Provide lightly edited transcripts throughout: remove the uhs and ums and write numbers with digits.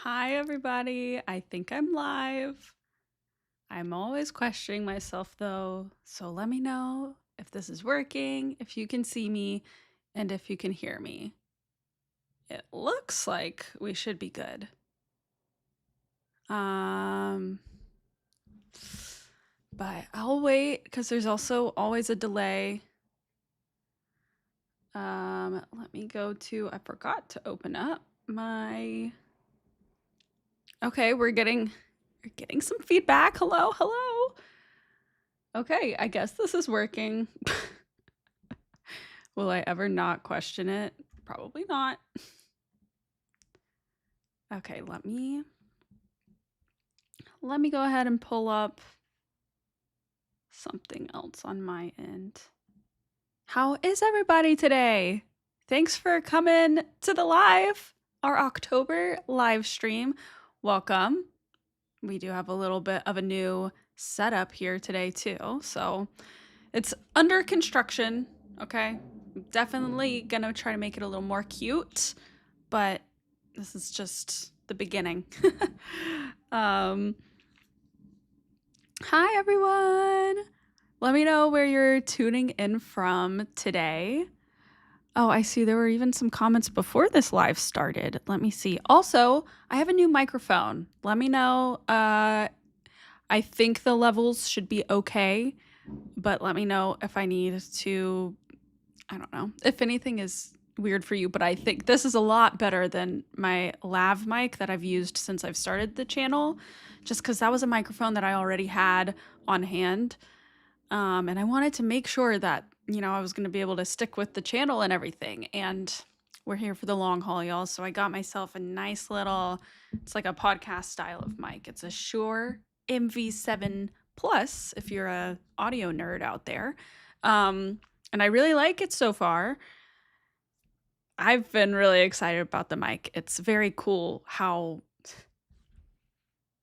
Hi, everybody. I think I'm live. I'm always questioning myself, though. So let me know if this is working, if you can see me, and if you can hear me. It looks like we should be good. But I'll wait because there's also always a delay. Let me go to, I forgot to open up my, okay, we're getting some feedback. Hello, hello. Okay, I guess this is working. Will I ever not question it? Probably not. Okay, let me go ahead and pull up something else on my end. How is everybody today? Thanks for coming to the live, our October live stream. Welcome. We do have a little bit of a new setup here today too. So it's under construction, okay? I'm definitely gonna try to make it a little more cute, but this is just the beginning. um, Hi, everyone. Let me know where you're tuning in from today. Oh, I see there were even some comments before this live started. Let me see. Also, I have a new microphone. Let me know. I think the levels should be okay, but let me know if I need to, I don't know, if anything is weird for you, but I think this is a lot better than my lav mic that I've used since I've started the channel, just because that was a microphone that I already had on hand. And I wanted to make sure that, I was going to be able to stick with the channel and everything. And we're here for the long haul, y'all. So I got myself a nice little, it's like a podcast style of mic. It's a Shure MV7 Plus, if you're a audio nerd out there. And I really like it so far. I've been really excited about the mic. It's very cool how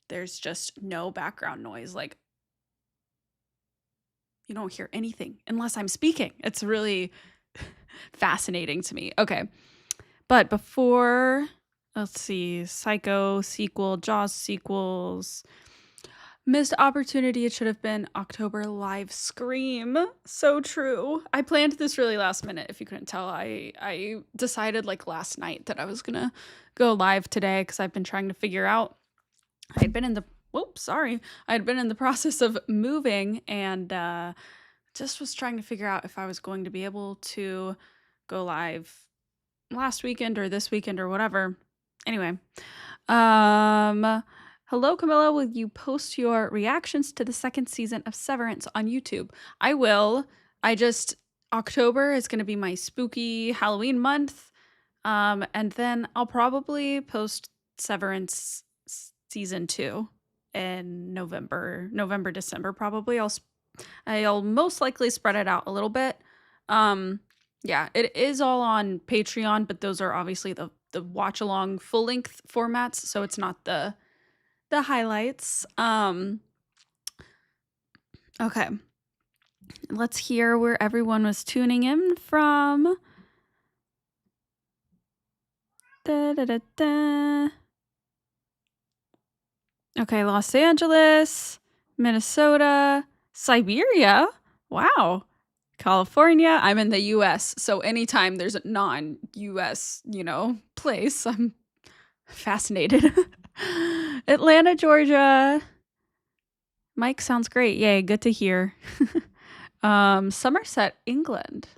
there's just no background noise. Like, you don't hear anything unless I'm speaking. It's really fascinating to me. Okay. But before, let's see, Psycho sequel, Jaws sequels, missed opportunity. It should have been October live Scream. So true. I planned this really last minute. If you couldn't tell, I decided like last night that I was gonna go live today because I've been trying to figure out. I'd been in the I'd been in the process of moving and just was trying to figure out if I was going to be able to go live last weekend or this weekend or whatever. Anyway, hello, Camilla. Will you post your reactions to the second season of Severance on YouTube? I will. October is going to be my spooky Halloween month. And then I'll probably post Severance season 2 in November, December, probably. I'll most likely spread it out a little bit. Yeah, it is all on Patreon, but those are obviously the watch along full length formats, so it's not the highlights. Okay. Let's hear where everyone was tuning in from. Da, da, da, da. Okay, Los Angeles, Minnesota, Siberia. Wow. California. I'm in the US, so anytime there's a non-US, place, I'm fascinated. Atlanta, Georgia. Mike sounds great. Yay, good to hear. Somerset, England.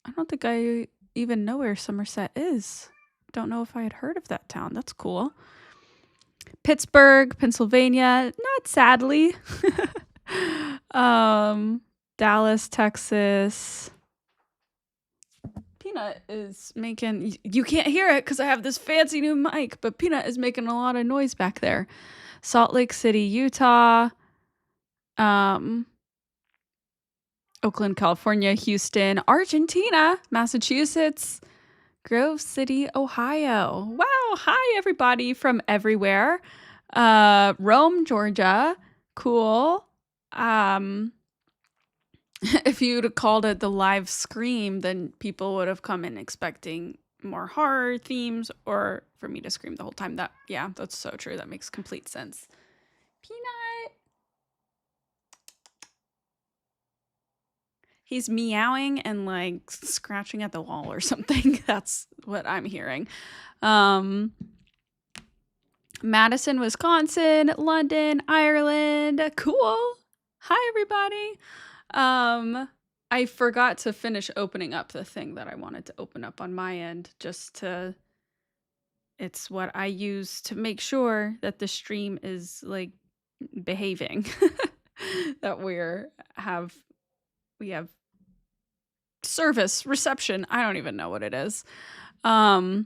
I don't think I even know where Somerset is. Don't know if I had heard of that town. That's cool. Pittsburgh, Pennsylvania. Not sadly. Dallas, Texas. Peanut is making, you can't hear it because I have this fancy new mic, but Peanut is making a lot of noise back there. Salt Lake City, Utah. Oakland, California, Houston, Argentina, Massachusetts, Grove City, Ohio. Wow. Hi, everybody from everywhere. Rome, Georgia. Cool. If you'd called it the live Scream, then people would have come in expecting more horror themes or for me to scream the whole time. Yeah, that's so true. That makes complete sense. Peanut. He's meowing and like scratching at the wall or something. That's what I'm hearing. Madison, Wisconsin, London, Ireland. Cool. Hi, everybody. I forgot to finish opening up the thing that I wanted to open up on my end it's what I use to make sure that the stream is like behaving. That we have service, reception. I don't even know what it is. How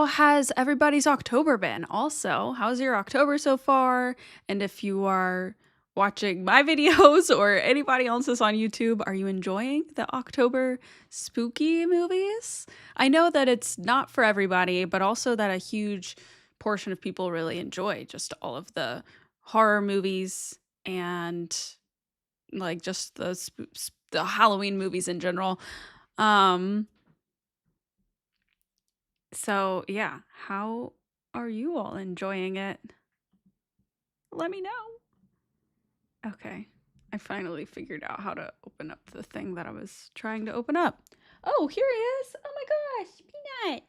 has everybody's October been? Also, how's your October so far? And if you are watching my videos or anybody else's on YouTube, are you enjoying the October spooky movies? I know that it's not for everybody, but also that a huge portion of people really enjoy just all of the horror movies and like just the Halloween movies in general. So yeah, how are you all enjoying it? Let me know. Okay, I finally figured out how to open up the thing that I was trying to open up. Oh, here he is. Oh my gosh, Peanut.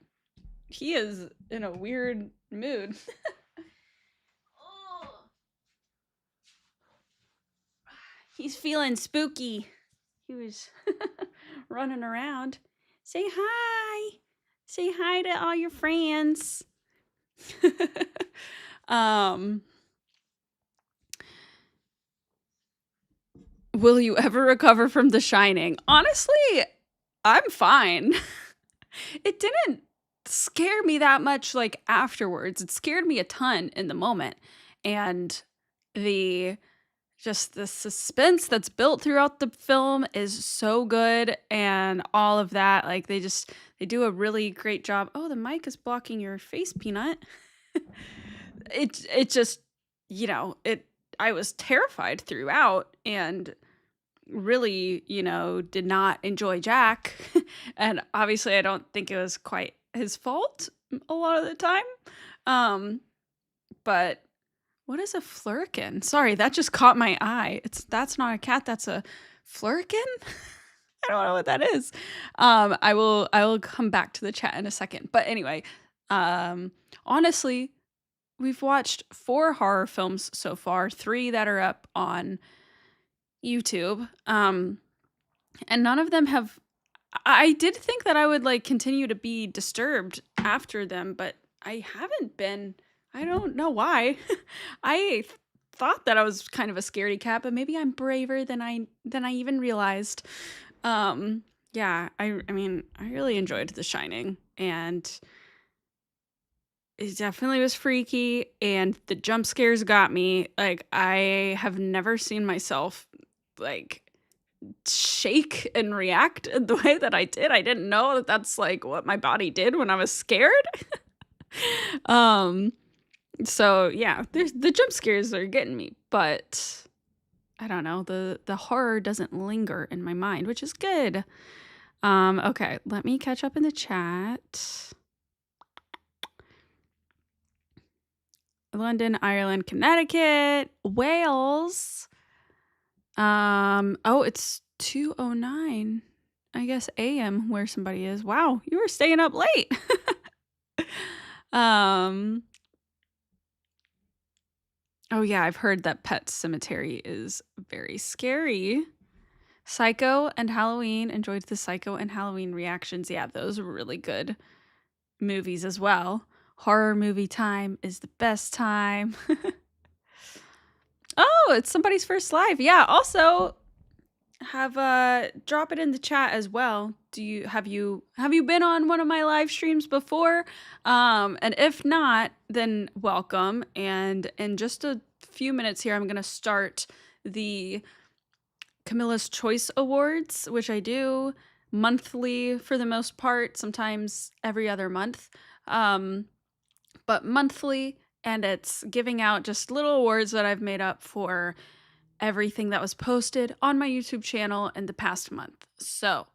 He is in a weird mood. Oh. He's feeling spooky. He was running around. Say hi. Say hi to all your friends. Will you ever recover from The Shining? Honestly, I'm fine. It didn't scare me that much like afterwards. It scared me a ton in the moment. And the suspense that's built throughout the film is so good, and all of that, like they do a really great job. Oh, the mic is blocking your face, Peanut. It just, I was terrified throughout and really, did not enjoy Jack. And obviously I don't think it was quite his fault a lot of the time. But what is a flurkin? Sorry, that just caught my eye. That's not a cat, that's a flurkin? I don't know what that is. I will come back to the chat in a second. But anyway, honestly, we've watched 4 horror films so far, 3 that are up on YouTube. And none of them have. I did think that I would like continue to be disturbed after them, but I haven't been. I don't know why. I thought that I was kind of a scaredy cat, but maybe I'm braver than I even realized. Yeah, I mean, I really enjoyed The Shining, and it definitely was freaky, and the jump scares got me. Like, I have never seen myself like shake and react the way that I did. I didn't know that that's like what my body did when I was scared. So yeah, the jump scares are getting me, but I don't know, the horror doesn't linger in my mind, which is good. Okay, let me catch up in the chat. London, Ireland, Connecticut, Wales. Oh, it's 2:09. I guess AM where somebody is. Wow, you were staying up late. Oh yeah, I've heard that Pet Sematary is very scary. Psycho and Halloween. Enjoyed the Psycho and Halloween reactions. Yeah, those were really good movies as well. Horror movie time is the best time. Oh, it's somebody's first live. Yeah, also have drop it in the chat as well. Have you been on one of my live streams before? And if not, then welcome. And in just a few minutes here, I'm going to start the Camilla's Choice Awards, which I do monthly for the most part, sometimes every other month. But monthly, and it's giving out just little awards that I've made up for everything that was posted on my YouTube channel in the past month. So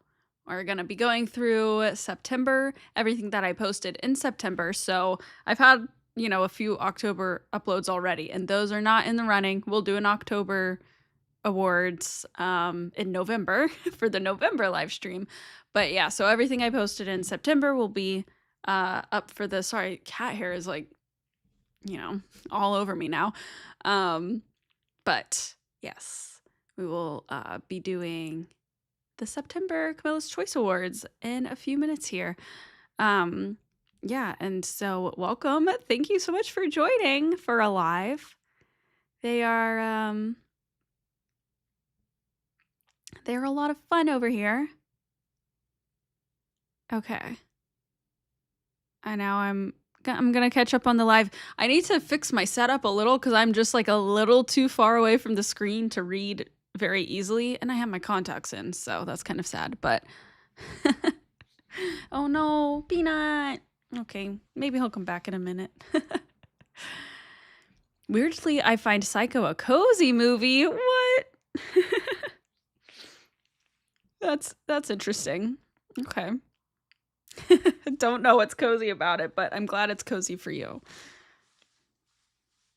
We're going to be going through September, everything that I posted in September. So I've had, a few October uploads already, and those are not in the running. We'll do an October awards in November for the November live stream. But yeah, so everything I posted in September will be up for the, sorry, cat hair is like, all over me now. But yes, we will be doing the September Camilla's Choice Awards in a few minutes here. Yeah, and so welcome. Thank you so much for joining for a live. They're a lot of fun over here. Okay. And now I'm gonna catch up on the live. I need to fix my setup a little because I'm just like a little too far away from the screen to read very easily, and I have my contacts in, so that's kind of sad, but oh no, Peanut. Okay, maybe he'll come back in a minute. Weirdly, I find Psycho a cozy movie. What? That's interesting. Okay. Don't know what's cozy about it, but I'm glad it's cozy for you.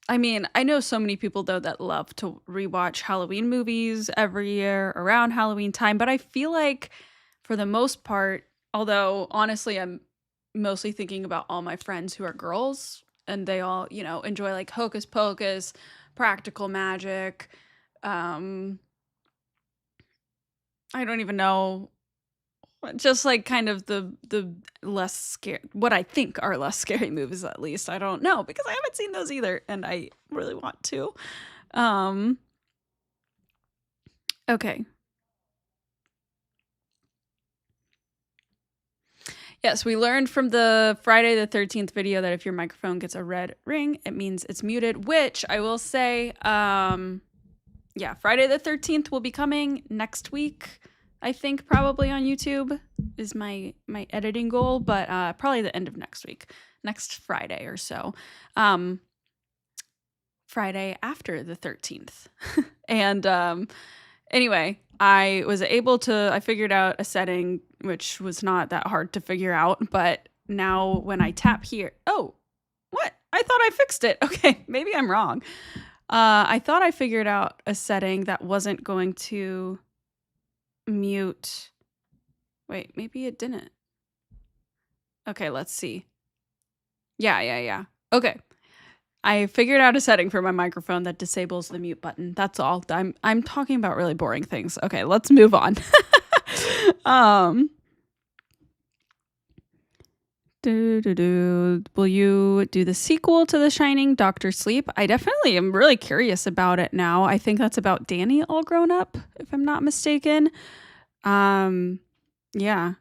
I mean, I know so many people, though, that love to rewatch Halloween movies every year around Halloween time, but I feel like for the most part, although honestly, I'm mostly thinking about all my friends who are girls and they all, enjoy like Hocus Pocus, Practical Magic. I don't even know. Just like kind of the less scary, what I think are less scary movies, at least. I don't know because I haven't seen those either, and I really want to. Okay. Yes, we learned from the Friday the 13th video that if your microphone gets a red ring, it means it's muted, which I will say, yeah, Friday the 13th will be coming next week. I think probably on YouTube is my editing goal, but probably the end of next week, next Friday or so. Friday after the 13th. And anyway, I figured out a setting which was not that hard to figure out, but now when I tap here, oh, what? I thought I fixed it. Okay, maybe I'm wrong. I thought I figured out a setting that wasn't going to mute. Wait, maybe it didn't. Okay, let's see. Yeah. Okay. I figured out a setting for my microphone that disables the mute button. That's all. I'm talking about really boring things. Okay, let's move on. Will you do the sequel to The Shining, Doctor Sleep? I definitely am really curious about it now. I think that's about Danny all grown up, if I'm not mistaken. Yeah.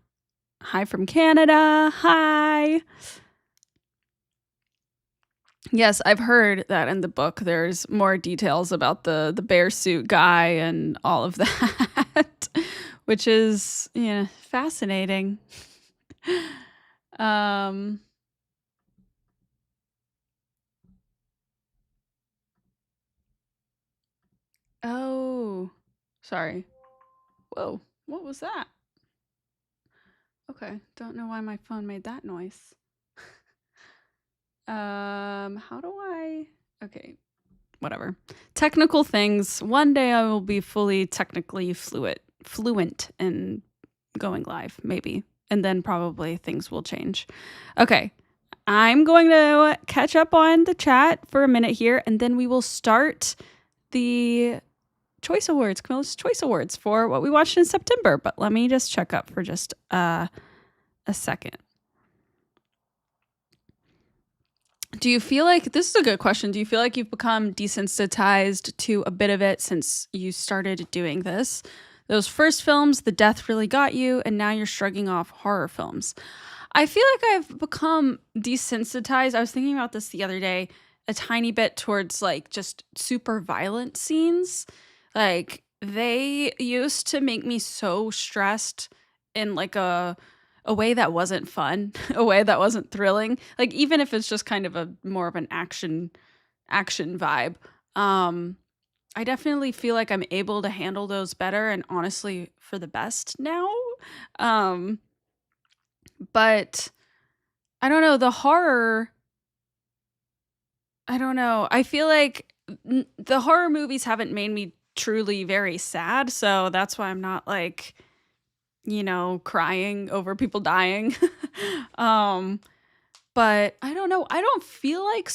Hi from Canada. Hi. Yes, I've heard that in the book there's more details about the bear suit guy and all of that, which is, fascinating. Oh, sorry. Whoa, what was that? Okay, don't know why my phone made that noise. How do I? Okay, whatever. Technical things. One day I will be fully technically fluent in going live, maybe. And then probably things will change. Okay. I'm going to catch up on the chat for a minute here, and then we will start the Choice Awards, Camilla's Choice Awards for what we watched in September. But let me just check up for just a second. Do you feel like, this is a good question, do you feel like you've become desensitized to a bit of it since you started doing this? Those first films, the death really got you, and now you're shrugging off horror films. I feel like I've become desensitized. I was thinking about this the other day, a tiny bit towards like just super violent scenes. Like they used to make me so stressed in like a way that wasn't fun, a way that wasn't thrilling. Like even if it's just kind of a more of an action vibe. I definitely feel like I'm able to handle those better and honestly for the best now. Um, but I don't know, the horror, I don't know. I feel like the horror movies haven't made me truly very sad, so that's why I'm not like, crying over people dying. um, but I don't know. I don't feel like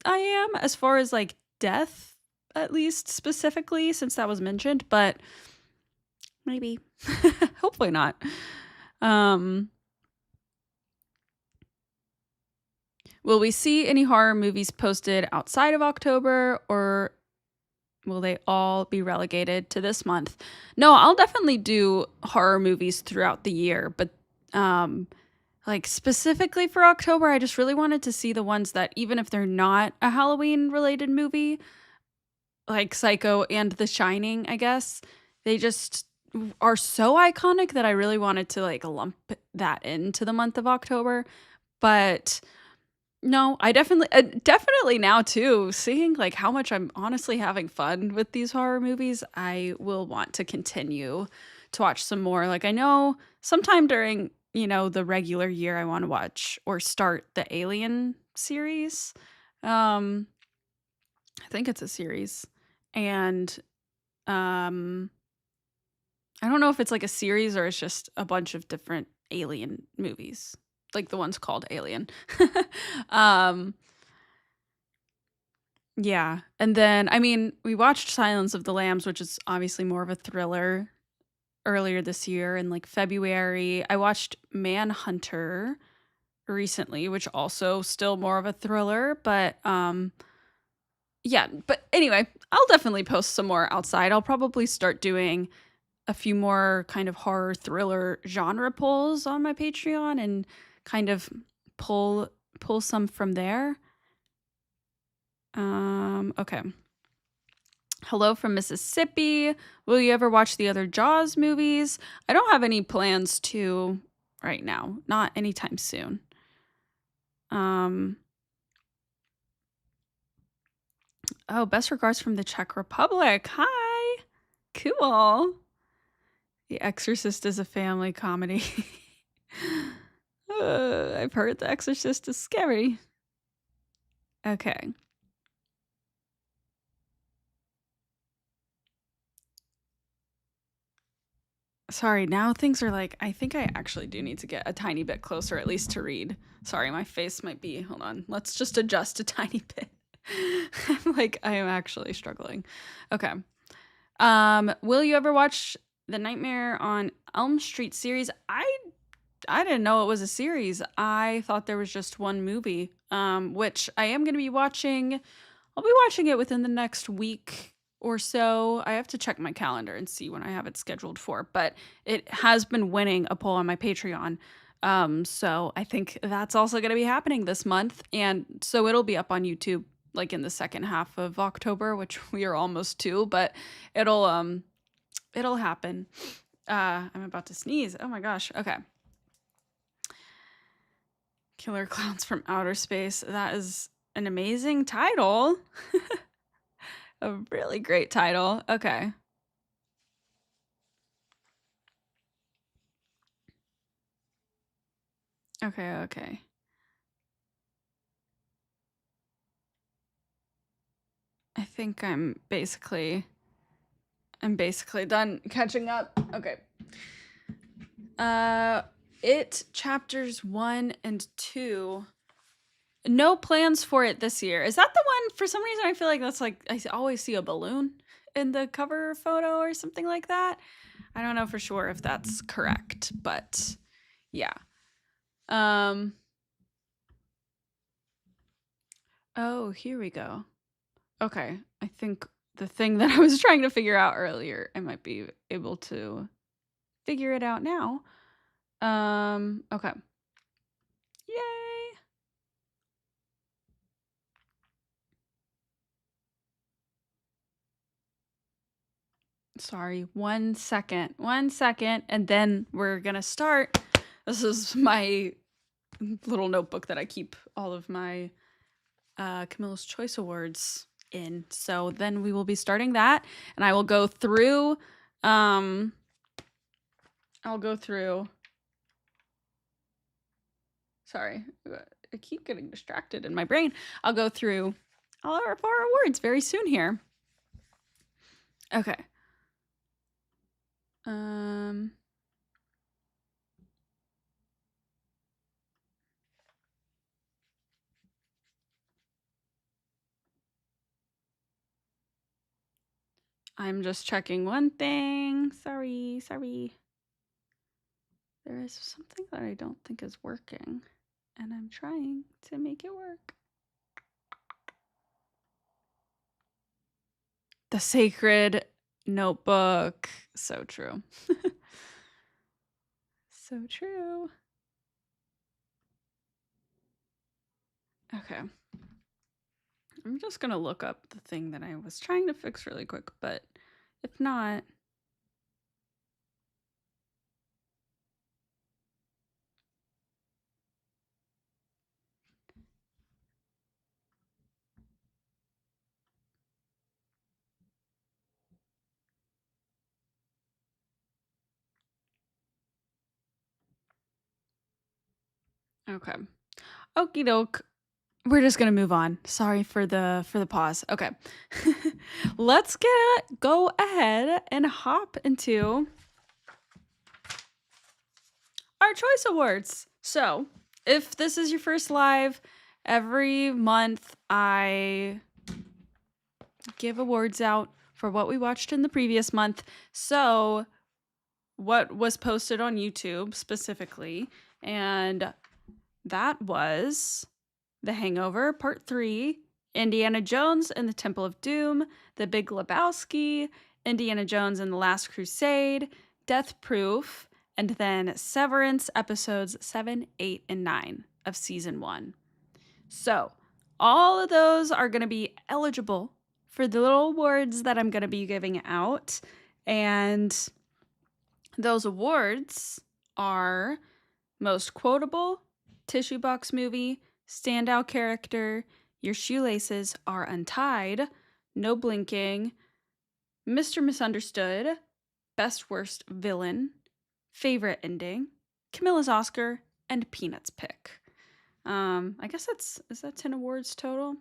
I am as far as like death, at least specifically, since that was mentioned, but maybe. Hopefully not. Um, will we see any horror movies posted outside of October, or will they all be relegated to this month? No, I'll definitely do horror movies throughout the year, but like specifically for October, I just really wanted to see the ones that, even if they're not a Halloween related movie, like Psycho and The Shining, I guess, they just are so iconic that I really wanted to like lump that into the month of October. But no, I definitely now too, seeing like how much I'm honestly having fun with these horror movies, I will want to continue to watch some more. Like I know sometime during, the regular year I want to watch or start the Alien series. Um I think it's a series. And um I don't know if it's like a series or it's just a bunch of different Alien movies, like the ones called Alien. um Yeah, and then, I mean, we watched Silence of the Lambs, which is obviously more of a thriller, earlier this year in, like, February. I watched Manhunter recently, which also still more of a thriller, but, yeah, but anyway, I'll definitely post some more outside. I'll probably start doing a few more kind of horror thriller genre polls on my Patreon and kind of pull some from there. Okay. Hello from Mississippi. Will you ever watch the other Jaws movies? I don't have any plans to right now. Not anytime soon. Um Oh, best regards from the Czech Republic. Hi. Cool. The Exorcist is a family comedy. I've heard The Exorcist is scary. Okay. Sorry, now things are like, I think I actually do need to get a tiny bit closer, at least to read. Sorry, my face might be, hold on. Let's just adjust a tiny bit. I'm like, I am actually struggling. Okay. Will you ever watch the Nightmare on Elm Street series? I didn't know it was a series. I thought there was just one movie. Which I am going to be watching. I'll be watching it within the next week or so. I have to check my calendar and see when I have it scheduled for, but it has been winning a poll on my Patreon. So I think that's also going to be happening this month, and so it'll be up on YouTube like in the second half of October, which we are almost to, but it'll happen. I'm about to sneeze. Oh my gosh. Okay. Killer Clowns from Outer Space. That is an amazing title. A really great title. Okay. Okay. I think I'm basically done catching up. Okay. It chapters 1 and 2. No plans for it this year. Is that the one? For some reason I feel like that's like I always see a balloon in the cover photo or something like that. I don't know for sure if that's correct, but yeah. Oh, here we go. Okay. I think the thing that I was trying to figure out earlier, I might be able to figure it out now. Okay. Yay. Sorry, 1 second. 1 second, and then we're gonna start. This is my little notebook that I keep all of my Camilla's Choice Awards in. So then we will be starting that, and I will go through. I'll go through. Sorry, I keep getting distracted in my brain. I'll go through all of our awards very soon here. Okay. I'm just checking one thing. Sorry. There is something that I don't think is working, and I'm trying to make it work. The Sacred Notebook. So true. So true. Okay. I'm just going to look up the thing that I was trying to fix really quick, but if not... Okay. Okie doke. We're just gonna move on. Sorry for the pause. Okay. Let's go ahead and hop into our choice awards. So if this is your first live, every month I give awards out for what we watched in the previous month. So what was posted on YouTube specifically, and that was The Hangover Part 3, Indiana Jones and the Temple of Doom, The Big Lebowski, Indiana Jones and the Last Crusade, Death Proof, and then Severance episodes 7, 8, and 9 of season 1. So all of those are going to be eligible for the little awards that I'm going to be giving out. And those awards are Most Quotable, Tissue Box Movie, Standout Character, Your Shoelaces Are Untied, No Blinking, Mr. Misunderstood, Best Worst Villain, Favorite Ending, Camilla's Oscar, and Peanuts Pick. I guess is that 10 awards total?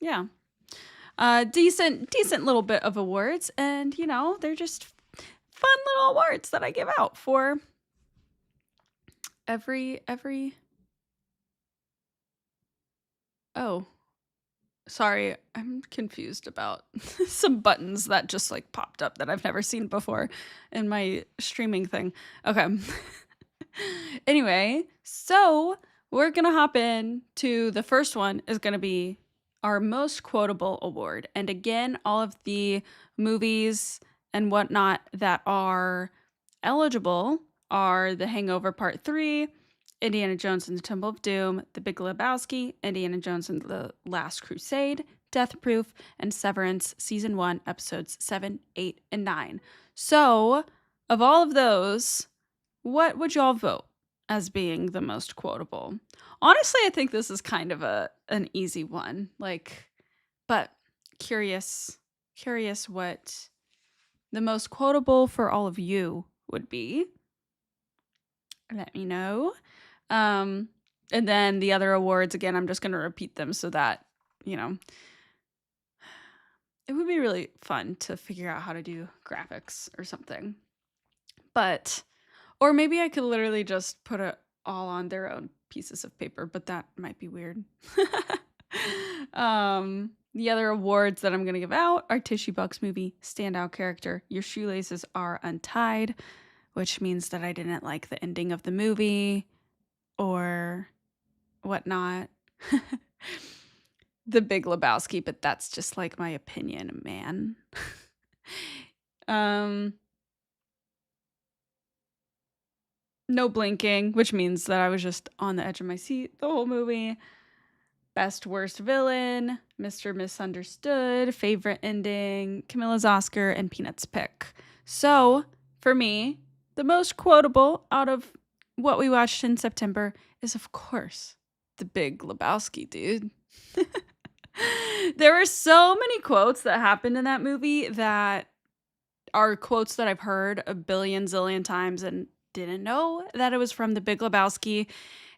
Yeah. Decent little bit of awards, and you know, they're just fun little awards that I give out for every Oh, sorry, I'm confused about some buttons that just like popped up that I've never seen before in my streaming thing. Okay. Anyway, so we're gonna hop in to the first one is gonna be our most quotable award. And again, all of the movies and whatnot that are eligible are The Hangover Part 3, Indiana Jones and the Temple of Doom, The Big Lebowski, Indiana Jones and the Last Crusade, Death Proof, and Severance Season 1, Episodes 7, 8, and 9. So, of all of those, what would y'all vote as being the most quotable? Honestly, I think this is kind of an easy one. But curious what the most quotable for all of you would be. Let me know. And then the other awards, again, I'm just going to repeat them so that, you know, it would be really fun to figure out how to do graphics or something. But, or maybe I could literally just put it all on their own pieces of paper, but that might be weird. The other awards that I'm going to give out are Tissue Box Movie, Standout Character, Your Shoelaces Are Untied, which means that I didn't like the ending of the movie or whatnot. The Big Lebowski, but that's just like my opinion, man. No Blinking, which means that I was just on the edge of my seat the whole movie. Best Worst Villain, Mr. Misunderstood, Favorite Ending, Camilla's Oscar, and Peanuts Pick. So, for me, the most quotable out of what we watched in September is, of course, The Big Lebowski, dude. There were so many quotes that happened in that movie that are quotes that I've heard a billion zillion times and didn't know that it was from The Big Lebowski.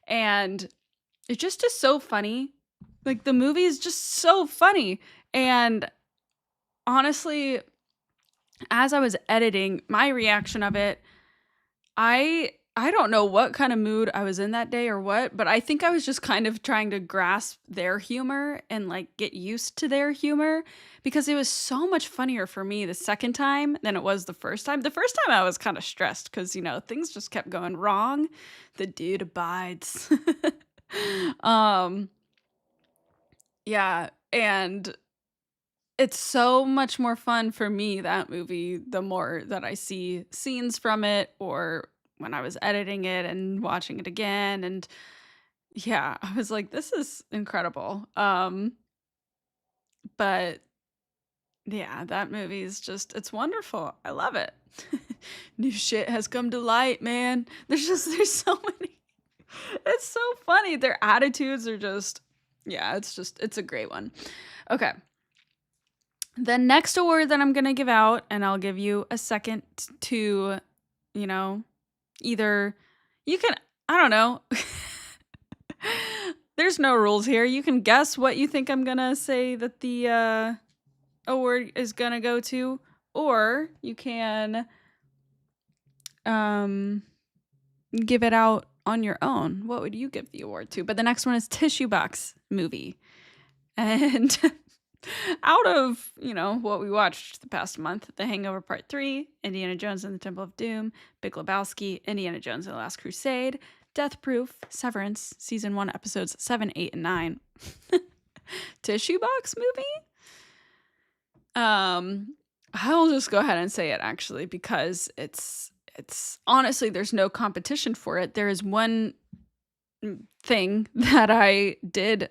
And it just is so funny. Like, the movie is just so funny. And honestly, as I was editing my reaction of it, I don't know what kind of mood I was in that day or what, but I think I was just kind of trying to grasp their humor and like get used to their humor because it was so much funnier for me the second time than it was the first time. The first time I was kind of stressed because, things just kept going wrong. The dude abides. um yeah, and it's so much more fun for me, that movie, the more that I see scenes from it or when I was editing it and watching it again. And yeah, I was like, this is incredible. But yeah, that movie is just, it's wonderful. I love it. New shit has come to light, man. There's so many. It's so funny. Their attitudes are just, yeah, it's a great one. Okay. The next award that I'm going to give out, and I'll give you a second to, you know, either you can, I don't know. There's no rules here. You can guess what you think I'm going to say that the award is going to go to, or you can give it out on your own. What would you give the award to? But the next one is Tissue Box Movie. And out of, what we watched the past month, The Hangover Part 3, Indiana Jones and the Temple of Doom, Big Lebowski, Indiana Jones and the Last Crusade, Death Proof, Severance, Season 1, Episodes 7, 8, and 9. Tissue Box Movie? I'll just go ahead and say it, actually, because it's honestly, there's no competition for it. There is one thing that I did.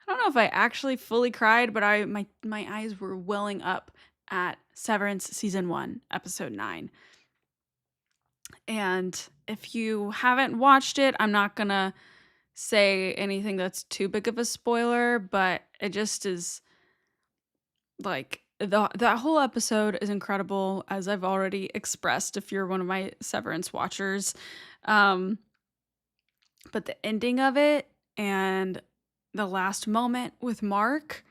I don't know if I actually fully cried, but my eyes were welling up at Severance Season 1, Episode 9. And if you haven't watched it, I'm not going to say anything that's too big of a spoiler, but it just is like that whole episode is incredible, as I've already expressed if you're one of my Severance watchers. But the ending of it and the last moment with Mark,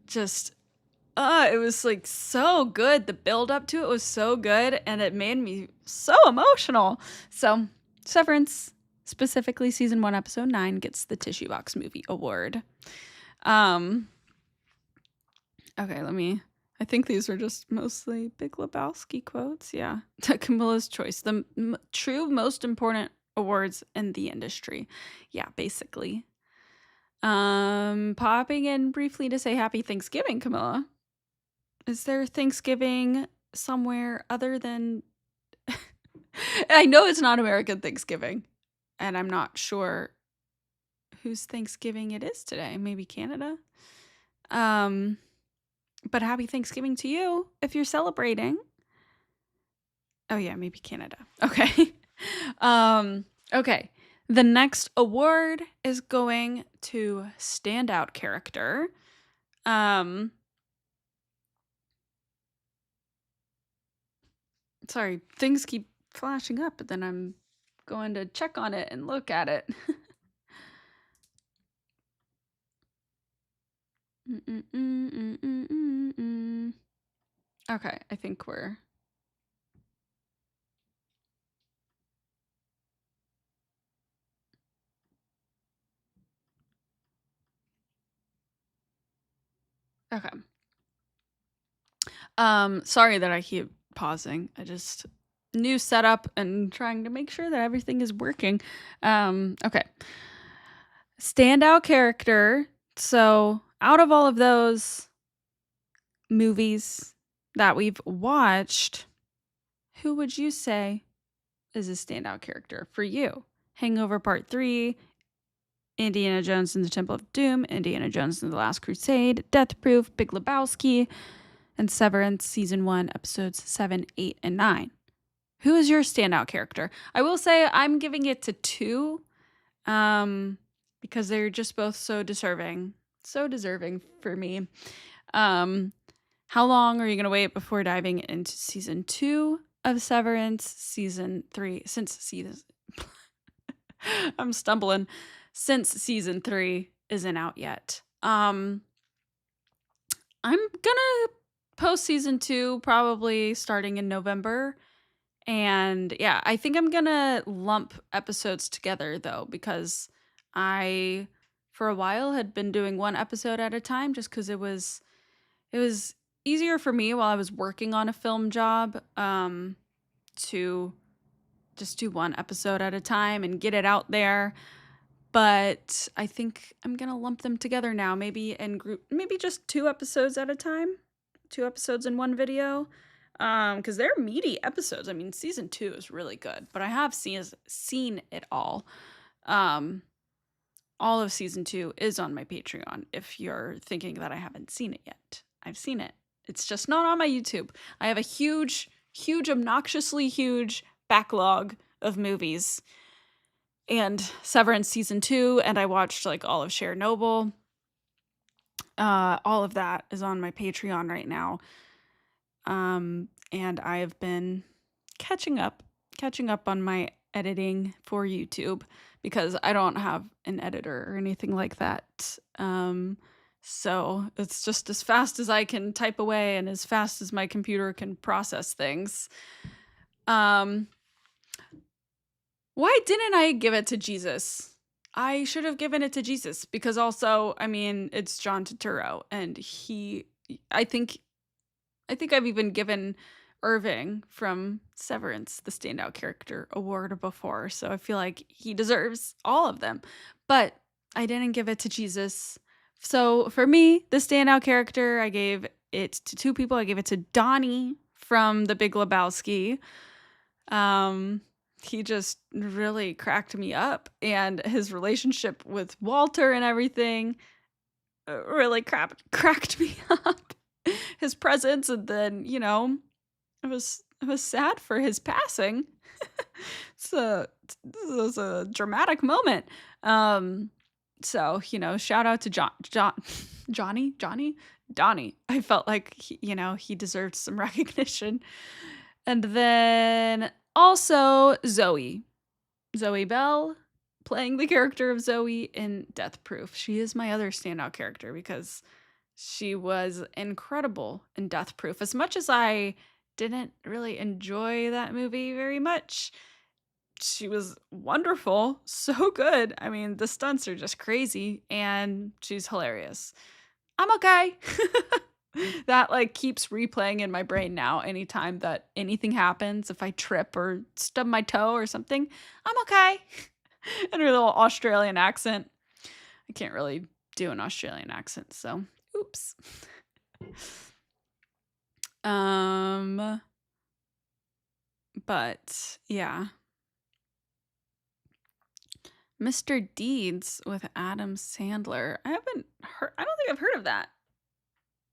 just it was like so good. The build up to it was so good, and it made me so emotional. So Severance, specifically Season 1, Episode 9, gets the Tissue Box Movie Award. Okay, I think these are just mostly Big Lebowski quotes. Yeah. Camilla's Choice, the true most important awards in the industry. Yeah, basically. Popping in briefly to say Happy Thanksgiving, Camilla. Is there Thanksgiving somewhere other than... I know it's not American Thanksgiving, and I'm not sure whose Thanksgiving it is today. Maybe Canada? But happy Thanksgiving to you if you're celebrating. Oh yeah, maybe Canada. Okay. Okay. The next award is going to Standout Character. Sorry, things keep flashing up, but then I'm going to check on it and look at it. Okay, I think we're... Okay. Sorry that I keep pausing. I just... New setup and trying to make sure that everything is working. Okay. Standout character. So, out of all of those movies that we've watched, who would you say is a standout character for you? Hangover Part 3, Indiana Jones and the Temple of Doom, Indiana Jones and the Last Crusade, Death Proof, Big Lebowski, and Severance Season 1, Episodes 7, 8, and 9. Who is your standout character? I will say I'm giving it to 2 because they're just both so deserving. So deserving for me. Um, how long are you going to wait before diving into season 2 of Severance? Season 3, since season. I'm stumbling. Since season 3 isn't out yet. I'm gonna post season 2 probably starting in November. And yeah, I think I'm gonna lump episodes together though, because I for a while had been doing one episode at a time just because it was easier for me while I was working on a film job to just do one episode at a time and get it out there. But I think I'm gonna lump them together now, maybe in group, maybe just 2 episodes at a time, 2 episodes in one video, because they're meaty episodes. I mean, season 2 is really good, but I have seen it all. Um, all of season 2 is on my Patreon. If you're thinking that I haven't seen it yet, I've seen it. It's just not on my YouTube. I have a huge, huge, obnoxiously huge backlog of movies and Severance season 2, and I watched like all of Chernobyl. All of that is on my Patreon right now. And I have been catching up on my editing for YouTube because I don't have an editor or anything like that. So it's just as fast as I can type away and as fast as my computer can process things. Why didn't I give it to Jesus? I should have given it to Jesus because also, I mean, it's John Turturro and I think I've even given Irving from Severance the standout character award before, so I feel like he deserves all of them. But I didn't give it to Jesus. So for me, the standout character, I gave it to 2 people. I gave it to Donnie from The Big Lebowski. He just really cracked me up, and his relationship with Walter and everything really cracked me up. His presence, and then it was sad for his passing. So this was a dramatic moment. So shout out to Donnie. I felt like he deserved some recognition. And then also Zoe Bell, playing the character of Zoe in Death Proof. She is my other standout character because she was incredible in Death Proof. As much as I didn't really enjoy that movie very much, she was wonderful, so good. I mean, the stunts are just crazy, and she's hilarious. I'm okay. That like keeps replaying in my brain now anytime that anything happens. If I trip or stub my toe or something, I'm okay. And her little Australian accent. I can't really do an Australian accent, so oops. But yeah. Mr. Deeds with Adam Sandler. I don't think I've heard of that.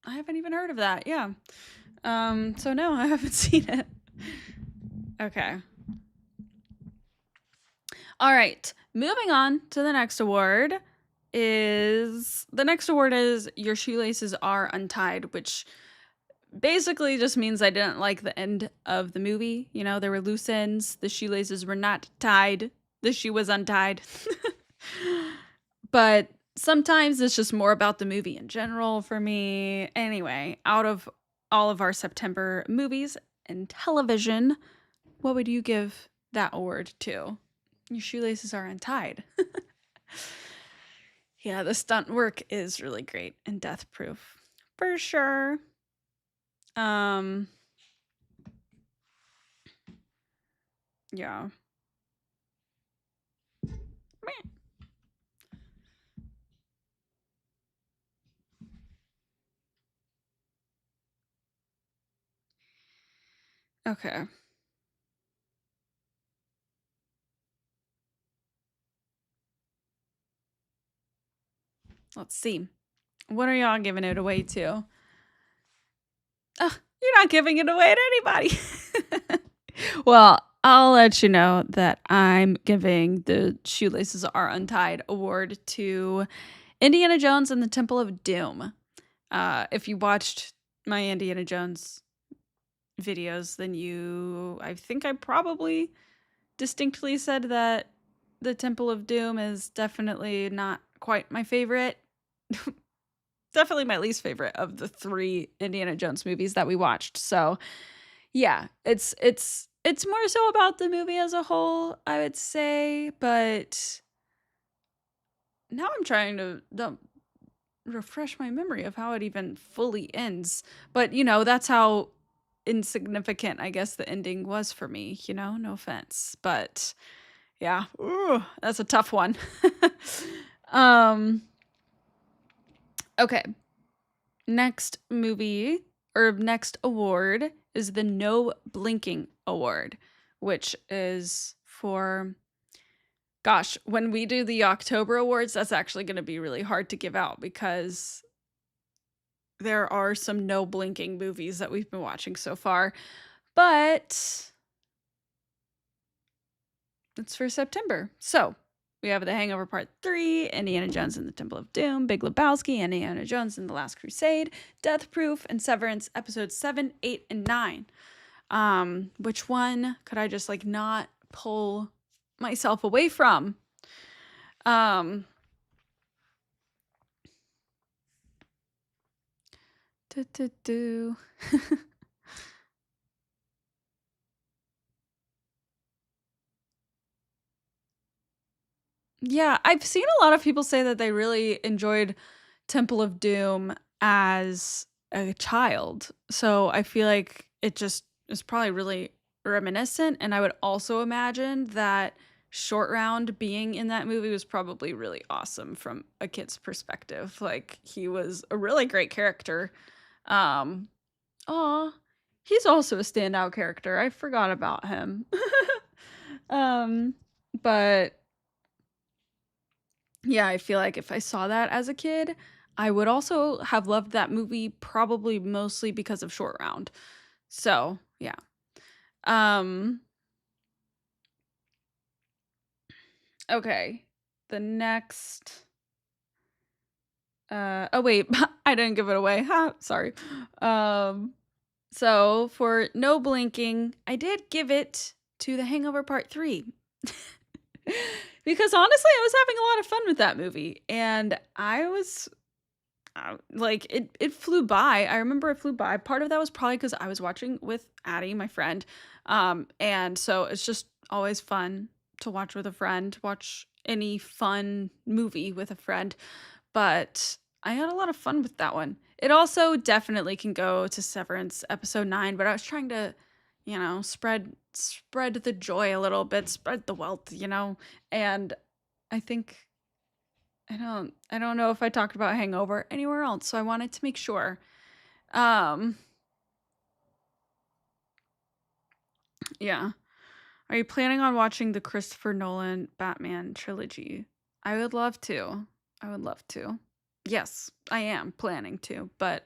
I haven't even heard of that. Yeah. So no, I haven't seen it. Okay. All right. Moving on to the next award is Your Shoelaces Are Untied, which basically just means I didn't like the end of the movie. There were loose ends. The shoelaces were not tied. The shoe was untied. But sometimes it's just more about the movie in general for me. Anyway, out of all of our September movies and television, what would you give that award to? Your Shoelaces Are Untied. Yeah, the stunt work is really great in Death Proof. For sure. Yeah. Okay. Let's see. What are y'all giving it away to? You're not giving it away to anybody. Well, I'll let you know that I'm giving the Shoelaces Are Untied award to Indiana Jones and the Temple of Doom. If you watched my Indiana Jones videos, then I think I probably distinctly said that the Temple of Doom is definitely not quite my favorite. Definitely my least favorite of the 3 Indiana Jones movies that we watched. So, yeah, it's more so about the movie as a whole, I would say, but now I'm trying to refresh my memory of how it even fully ends. But, that's how insignificant I guess the ending was for me, no offense. But yeah, ooh, that's a tough one. um okay, next movie or next award is the No Blinking Award, which is for gosh, when we do the October awards, that's actually going to be really hard to give out because there are some no blinking movies that we've been watching so far, but it's for September. So we have The Hangover Part 3, Indiana Jones and the Temple of Doom, Big Lebowski, Indiana Jones and the Last Crusade, Death Proof, and Severance episodes 7, 8, and 9. Which one could I just not pull myself away from? Um, do, do, do. Yeah, I've seen a lot of people say that they really enjoyed Temple of Doom as a child. So I feel like it just is probably really reminiscent. And I would also imagine that Short Round being in that movie was probably really awesome from a kid's perspective. Like he was a really great character. Um, aw, he's also a standout character. I forgot about him. um, but yeah, I feel like if I saw that as a kid, I would also have loved that movie probably mostly because of Short Round. So, yeah. Um okay. The next oh wait, I didn't give it away. Ha, sorry. Um so for no blinking, I did give it to The Hangover Part 3. Because honestly, I was having a lot of fun with that movie and I was like it flew by. I remember it flew by. Part of that was probably because I was watching with Addie, my friend. And so it's just always fun to watch with a friend, watch any fun movie with a friend. But I had a lot of fun with that one. It also definitely can go to Severance episode 9, but I was trying to, spread the joy a little bit, spread the wealth, And I think I don't know if I talked about Hangover anywhere else, so I wanted to make sure. Um, yeah. Are you planning on watching the Christopher Nolan Batman trilogy? I would love to. I would love to. Yes, I am planning to, but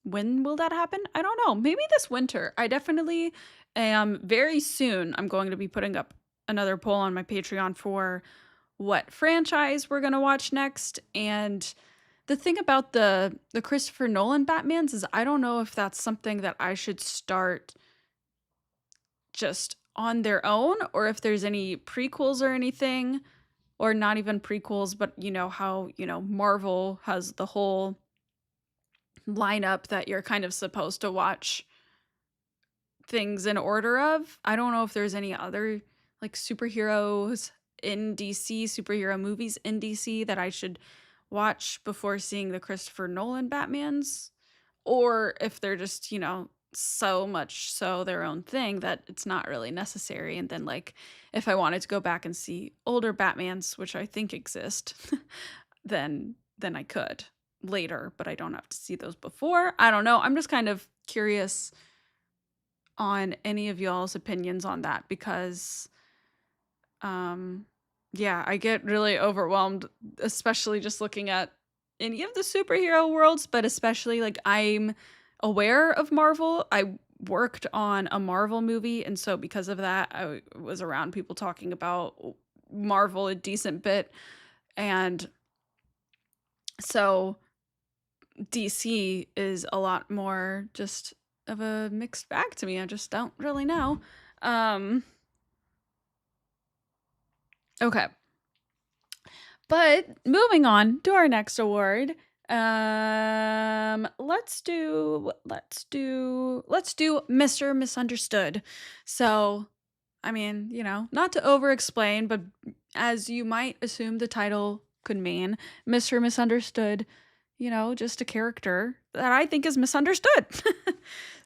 when will that happen? I don't know. Maybe this winter. I definitely am very soon. I'm going to be putting up another poll on my Patreon for what franchise we're going to watch next. And the thing about the Christopher Nolan Batmans is I don't know if that's something that I should start just on their own or if there's any prequels or anything, or not even prequels, but how, Marvel has the whole lineup that you're kind of supposed to watch things in order of. I don't know if there's any other like superheroes in DC, superhero movies in DC that I should watch before seeing the Christopher Nolan Batmans, or if they're just, so much so their own thing that it's not really necessary. And then, like, if I wanted to go back and see older Batmans, which I think exist, then I could later, but I don't have to see those before. I don't know. I'm just kind of curious on any of y'all's opinions on that because um yeah, I get really overwhelmed, especially just looking at any of the superhero worlds, but especially like I'm aware of Marvel. I worked on a Marvel movie, and so because of that, I was around people talking about Marvel a decent bit. And So DC is a lot more just of a mixed bag to me. I just don't really know. Um, okay. But moving on to our next award. Let's do Mr. Misunderstood. So, I mean, not to over explain, but as you might assume the title could mean, Mr. Misunderstood, just a character that I think is misunderstood.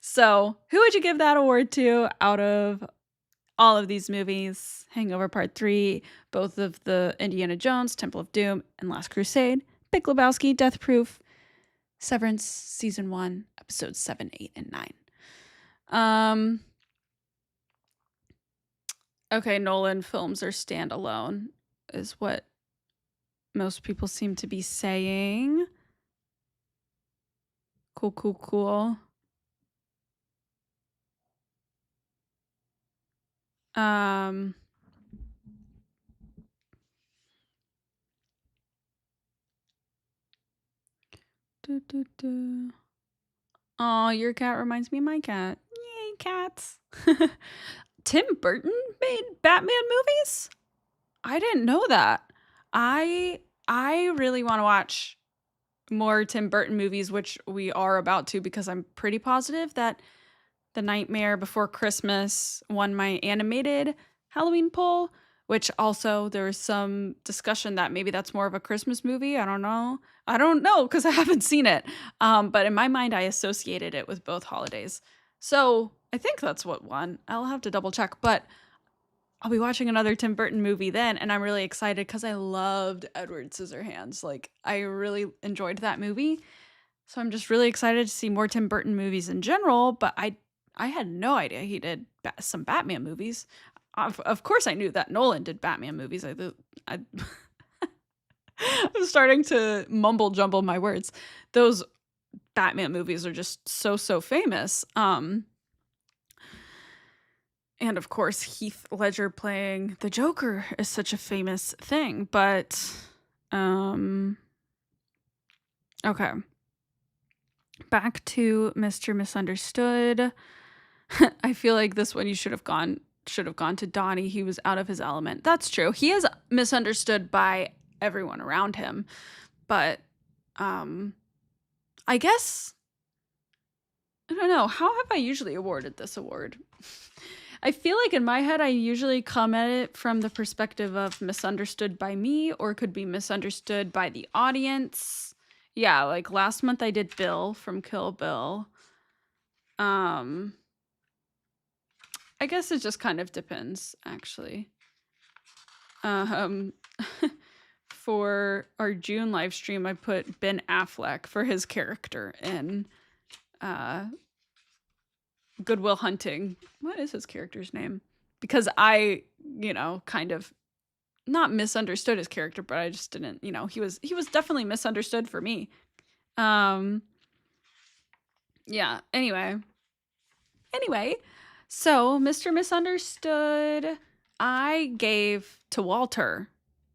So, who would you give that award to out of all of these movies? Hangover Part 3, both of the Indiana Jones, Temple of Doom, and Last Crusade, Big Lebowski, Death Proof, Severance, Season 1, Episodes 7, 8, and 9. Okay, Nolan films are standalone, is what most people seem to be saying. Cool. Oh, your cat reminds me of my cat. Yay, cats. Tim Burton made Batman movies? I didn't know that. I really want to watch more Tim Burton movies, which we are about to, because I'm pretty positive that The Nightmare Before Christmas won my animated Halloween poll, which also there was some discussion that maybe that's more of a Christmas movie. I don't know because I haven't seen it. But in my mind, I associated it with both holidays. So I think that's what won. I'll have to double check. But I'll be watching another Tim Burton movie then, and I'm really excited because I loved Edward Scissorhands. Like, I really enjoyed that movie. So I'm just really excited to see more Tim Burton movies in general, but I had no idea he did some Batman movies. Of course, I knew that Nolan did Batman movies. I'm starting to mumble jumble my words. Those Batman movies are just so famous. And of course, Heath Ledger playing the Joker is such a famous thing. But okay. Back to Mr. Misunderstood. I feel like this one you should have gone to Donnie. He was out of his element. That's true. He is misunderstood by everyone around him. But I guess I don't know. How have I usually awarded this award? I feel like in my head I usually come at it from the perspective of misunderstood by me, or could be misunderstood by the audience. Yeah, like last month I did Bill from Kill Bill. I guess it just kind of depends, actually. For our June live stream, I put Ben Affleck for his character in Good Will Hunting. What is his character's name? Because I, kind of not misunderstood his character, but I just didn't, he was definitely misunderstood for me. Yeah, anyway, so Mr. Misunderstood I gave to Walter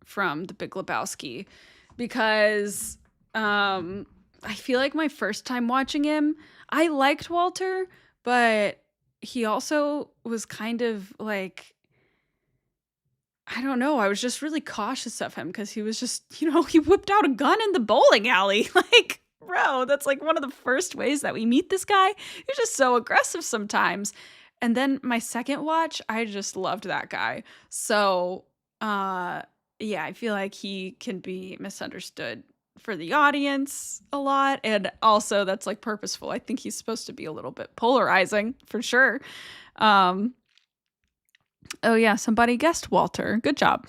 from The Big Lebowski because I feel like my first time watching him, I liked Walter, but he also was kind of like, I don't know, I was just really cautious of him because he was just, he whipped out a gun in the bowling alley. Like, bro, that's like one of the first ways that we meet this guy. He's just so aggressive sometimes. And then my second watch, I just loved that guy. So, yeah, I feel like he can be misunderstood for the audience a lot. And also, that's like purposeful. I think he's supposed to be a little bit polarizing for sure. Oh, yeah, somebody guessed Walter. Good job.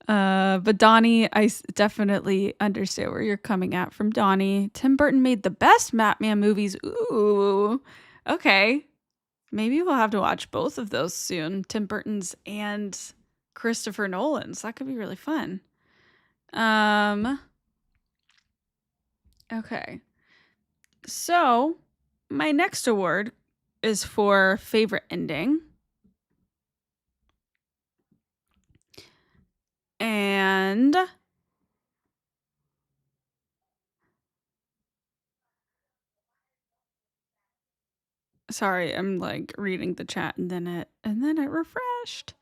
But Donnie, definitely understand where you're coming at from Donnie. Tim Burton made the best Batman movies. Ooh, okay. Maybe we'll have to watch both of those soon. Tim Burton's and Christopher Nolan's. That could be really fun. Okay. So, my next award is for favorite ending. And Sorry, I'm like reading the chat and then it refreshed.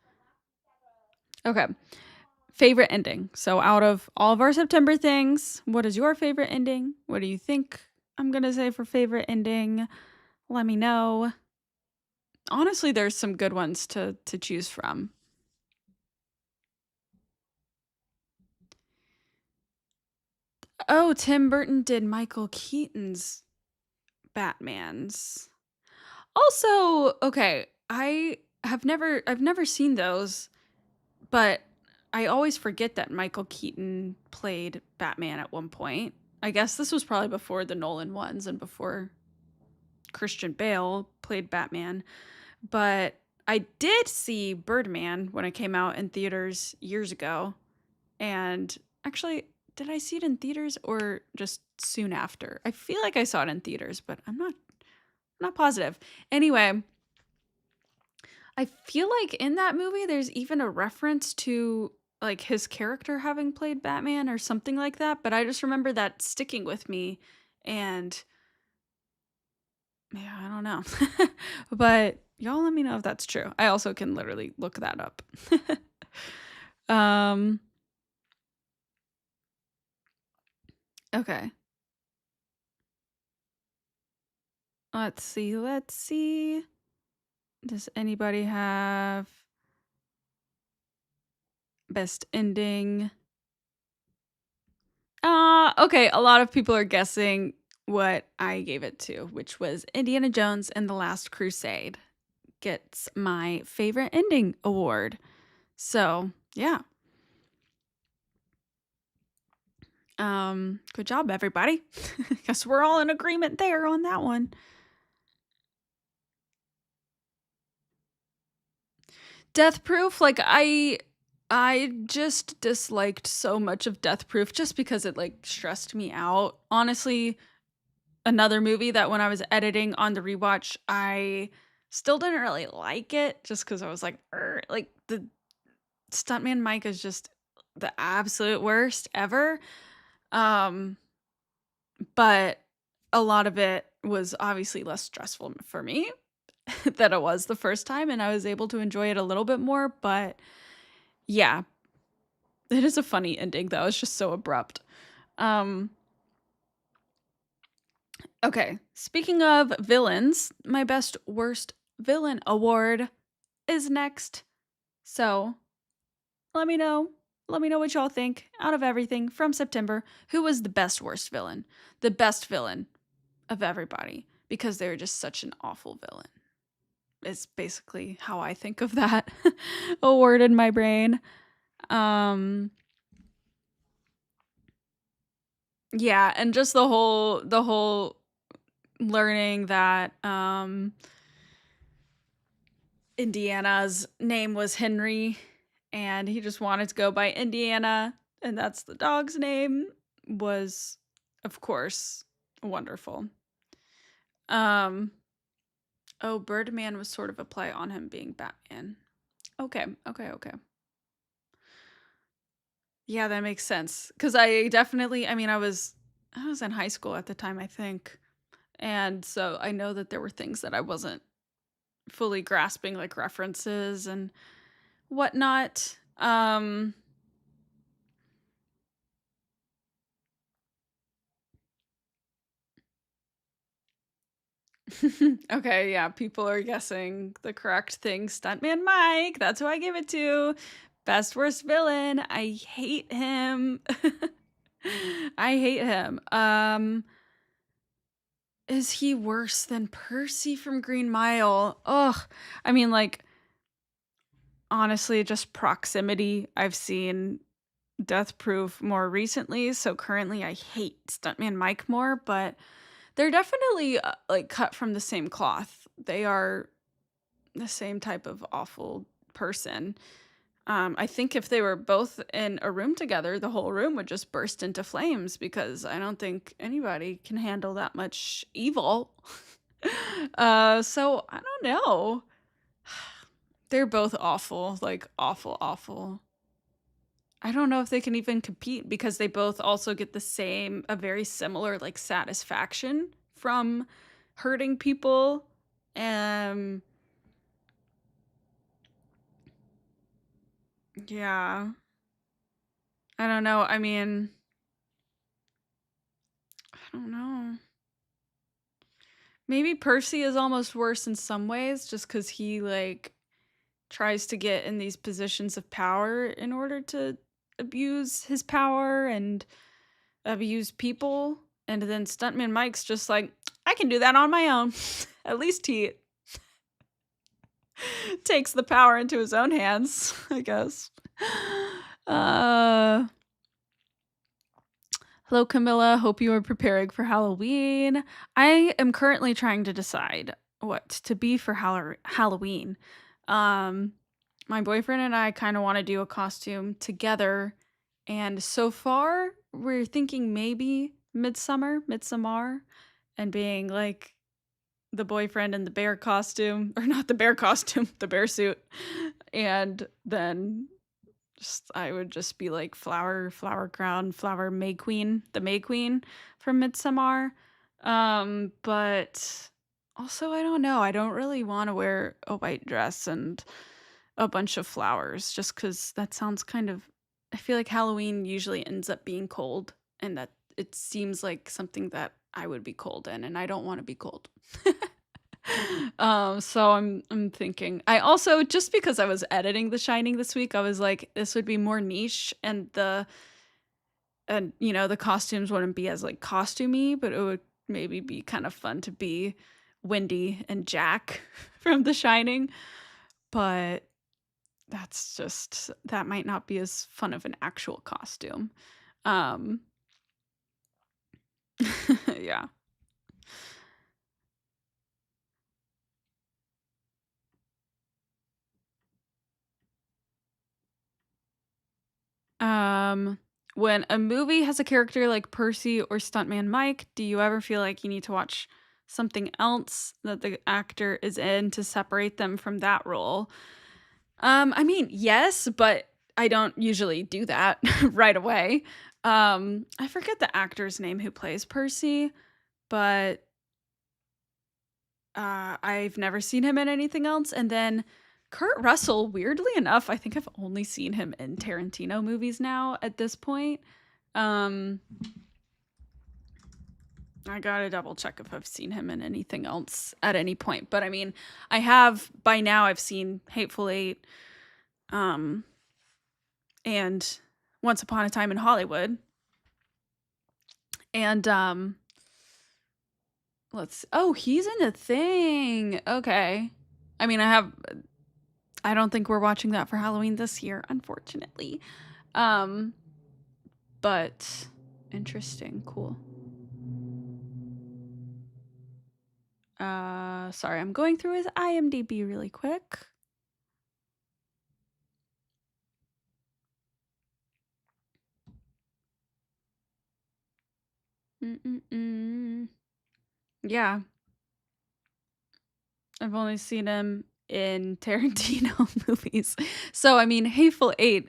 Okay. Favorite ending. So out of all of our September things, what is your favorite ending? What do you think I'm going to say for favorite ending? Let me know. Honestly, there's some good ones to choose from. Oh, Tim Burton did Michael Keaton's Batmans. Also, okay, I've never seen those, but I always forget that Michael Keaton played Batman at one point. I guess this was probably before the Nolan ones and before Christian Bale played Batman. But I did see Birdman when it came out in theaters years ago. And actually, did I see it in theaters or just soon after? I feel like I saw it in theaters, but I'm not positive. Anyway, I feel like in that movie there's even a reference to like his character having played Batman or something like that, but I just remember that sticking with me and yeah, I don't know. But y'all let me know if that's true. I also can literally look that up. um okay. Let's see. Let's see. Does anybody have best ending? Okay, a lot of people are guessing what I gave it to, which was Indiana Jones and the Last Crusade gets my favorite ending award. So, yeah. Good job everybody. Guess we're all in agreement there on that one. Death Proof, like I just disliked so much of Death Proof just because it like stressed me out. Honestly, another movie that when I was editing on the rewatch, I still didn't really like it just because I was like the stuntman Mike is just the absolute worst ever. Um, but a lot of it was obviously less stressful for me than it was the first time, and I was able to enjoy it a little bit more. But yeah, it is a funny ending though. It's just so abrupt. Um, okay, speaking of villains, my best worst villain award is next. So let me know. Let me know what y'all think out of everything from September. Who was the best worst villain? The best villain of everybody. Because they were just such an awful villain. Is basically how I think of that award in my brain. Yeah, and just the whole learning that Indiana's name was Henry and he just wanted to go by Indiana and that's the dog's name was of course wonderful. Um oh, Birdman was sort of a play on him being Batman. Okay. Yeah, that makes sense cuz I definitely I was in high school at the time, I think. And so I know that there were things that I wasn't fully grasping like references and whatnot. Okay, yeah, people are guessing the correct thing. Stuntman Mike, that's who I give it to. Best worst villain. I hate him. I hate him. Is he worse than Percy from Green Mile? Ugh. I mean, like, honestly, just proximity. I've seen Death Proof more recently, so currently I hate Stuntman Mike more, but they're definitely like cut from the same cloth. They are the same type of awful person. I think if they were both in a room together, the whole room would just burst into flames because I don't think anybody can handle that much evil. So I don't know. They're both awful, like awful, awful. I don't know if they can even compete because they both also get a very similar like satisfaction from hurting people Um, yeah. I don't know. I mean, I don't know. Maybe Percy is almost worse in some ways just cuz he like tries to get in these positions of power in order to abuse his power and abuse people. And then Stuntman Mike's just like, I can do that on my own. At least he takes the power into his own hands, I guess. Uh, Hello, Camilla. Hope you are preparing for Halloween. I am currently trying to decide what to be for Halloween. Um, my boyfriend and I kind of want to do a costume together, and so far we're thinking maybe Midsummer, and being like the boyfriend in the bear costume, or not the bear costume, the bear suit, and then I would just be like Flower Crown, Flower May Queen, the May Queen from Midsummer. But also I don't know. I don't really want to wear a white dress and a bunch of flowers just cuz that sounds kind of I feel like Halloween usually ends up being cold and that it seems like something that I would be cold in and I don't want to be cold. So I'm thinking. I also just because I was editing The Shining this week, I was like, this would be more niche, and the costumes wouldn't be as like costumey, but it would maybe be kind of fun to be Wendy and Jack from The Shining. But that might not be as fun of an actual costume. Um, yeah. Um, when a movie has a character like Percy or Stuntman Mike, do you ever feel like you need to watch something else that the actor is in to separate them from that role? I mean, yes, but I don't usually do that right away. I forget the actor's name who plays Percy, but I've never seen him in anything else. And then Kurt Russell, weirdly enough, I think I've only seen him in Tarantino movies now at this point. Um, I gotta double check if I've seen him in anything else at any point. But I mean, I have by now. I've seen Hateful Eight, um, and Once Upon a Time in Hollywood, and Oh, he's in a thing. Okay. I mean, I don't think we're watching that for Halloween this year, unfortunately. Um, but interesting, cool. Sorry, I'm going through his IMDb really quick. Mm-mm-mm. Yeah, I've only seen him in Tarantino movies. So, I mean, Hateful Eight,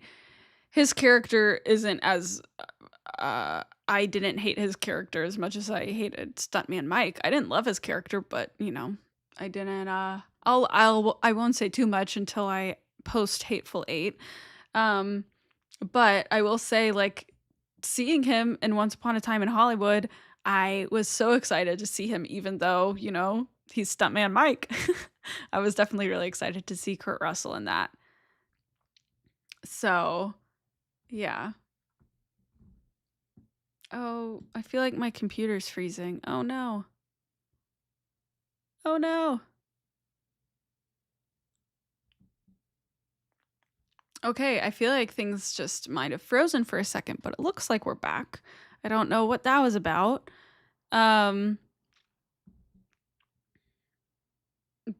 his character isn't as I didn't hate his character as much as I hated Stuntman Mike. I didn't love his character, but I didn't I won't say too much until I post Hateful Eight. Um but I will say like seeing him in Once Upon a Time in Hollywood, I was so excited to see him even though, he's Stuntman Mike. I was definitely really excited to see Kurt Russell in that. So, yeah. Oh, I feel like my computer's freezing. Oh no. Oh no. Okay, I feel like things just might have frozen for a second, but it looks like we're back. I don't know what that was about. Um,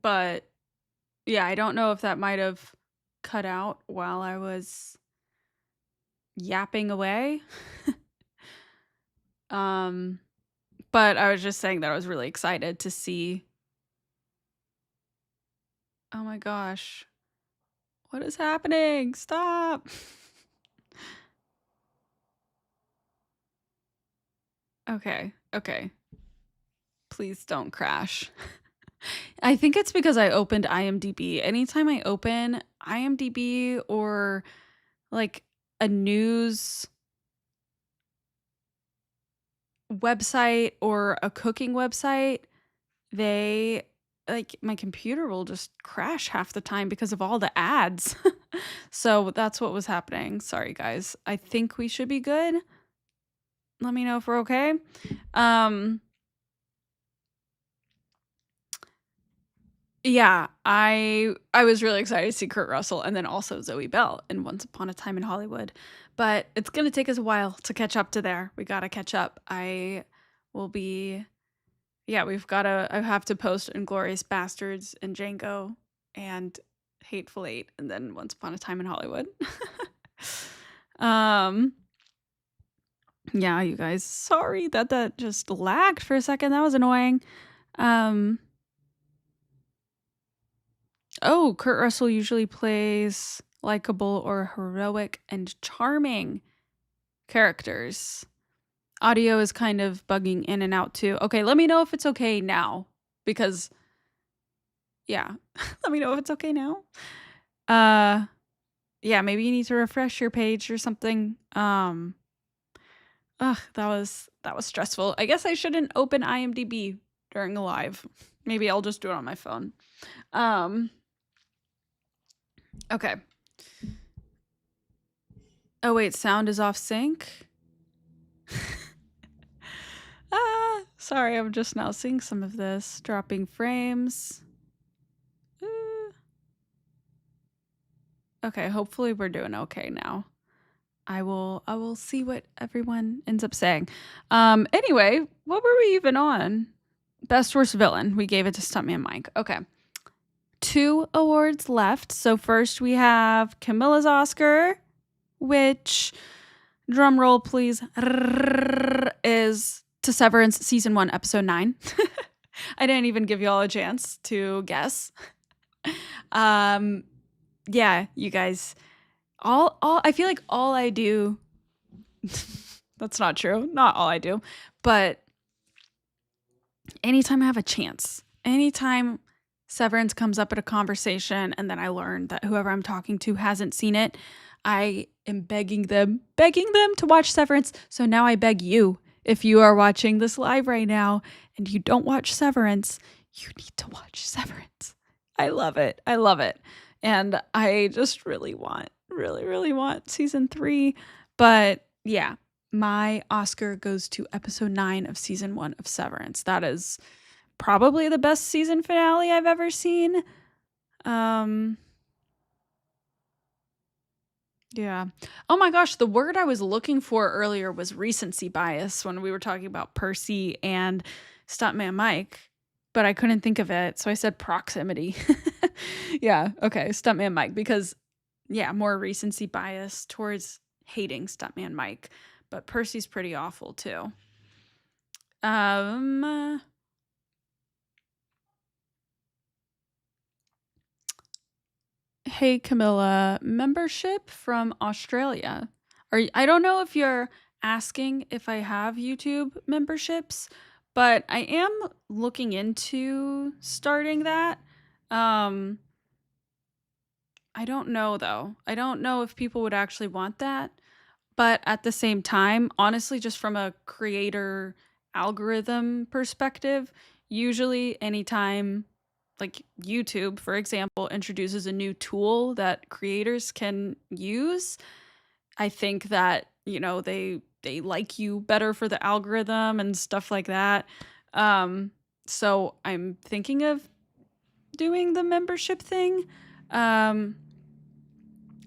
but yeah, I don't know if that might have cut out while I was yapping away. um, but I was just saying that I was really excited to see. Oh my gosh. What is happening? Stop. Okay. Okay. Please don't crash. I think it's because I opened IMDb. Anytime I open IMDb or like a news website or a cooking website, they like my computer will just crash half the time because of all the ads. So that's what was happening. Sorry guys. I think we should be good. Let me know if we're okay. Um yeah, I was really excited to see Kurt Russell and then also Zoe Bell in Once Upon a Time in Hollywood. But it's going to take us a while to catch up to there. We got to catch up. I will be Yeah, I have to post Inglorious Bastards and Django and Hateful Eight and then Once Upon a Time in Hollywood. um yeah, you guys, sorry that just lagged for a second. That was annoying. Um oh, Kurt Russell usually plays likable or heroic and charming characters. Audio is kind of bugging in and out too. Okay, let me know if it's okay now because yeah, let me know if it's okay now. Yeah, maybe you need to refresh your page or something. Ugh, that was stressful. I guess I shouldn't open IMDb during a live. Maybe I'll just do it on my phone. Okay. Oh wait, sound is off sync. Sorry, I'm just now seeing some of this. Dropping frames. Okay, hopefully we're doing okay now. I will see what everyone ends up saying. Anyway, what were we even on? Best worst villain. We gave it to Stuntman Mike. Okay. 2 awards left. So first we have Camilla's Oscar, which drum roll please is to Severance season 1 episode 9. I didn't even give y'all a chance to guess. Yeah, you guys, all I feel like all I do that's not true. Not all I do, but anytime I have a chance, anytime Severance comes up at a conversation and then I learn that whoever I'm talking to hasn't seen it, I am begging them to watch Severance. So now I beg you, if you are watching this live right now and you don't watch Severance, you need to watch Severance. I love it. I love it. And I just really want season 3. But yeah, my Oscar goes to episode 9 of season 1 of Severance. That is probably the best season finale I've ever seen. Yeah. Oh my gosh, the word I was looking for earlier was recency bias when we were talking about Percy and Stuntman Mike, but I couldn't think of it, so I said proximity. Yeah, okay, Stuntman Mike, because yeah, more recency bias towards hating Stuntman Mike, but Percy's pretty awful too. Hey Camilla, membership from Australia. I don't know if you're asking if I have YouTube memberships, but I am looking into starting that. I don't know though. I don't know if people would actually want that. But at the same time, honestly, just from a creator algorithm perspective, usually anytime like YouTube, for example, introduces a new tool that creators can use, I think that, you know, they like you better for the algorithm and stuff like that. So I'm thinking of doing the membership thing.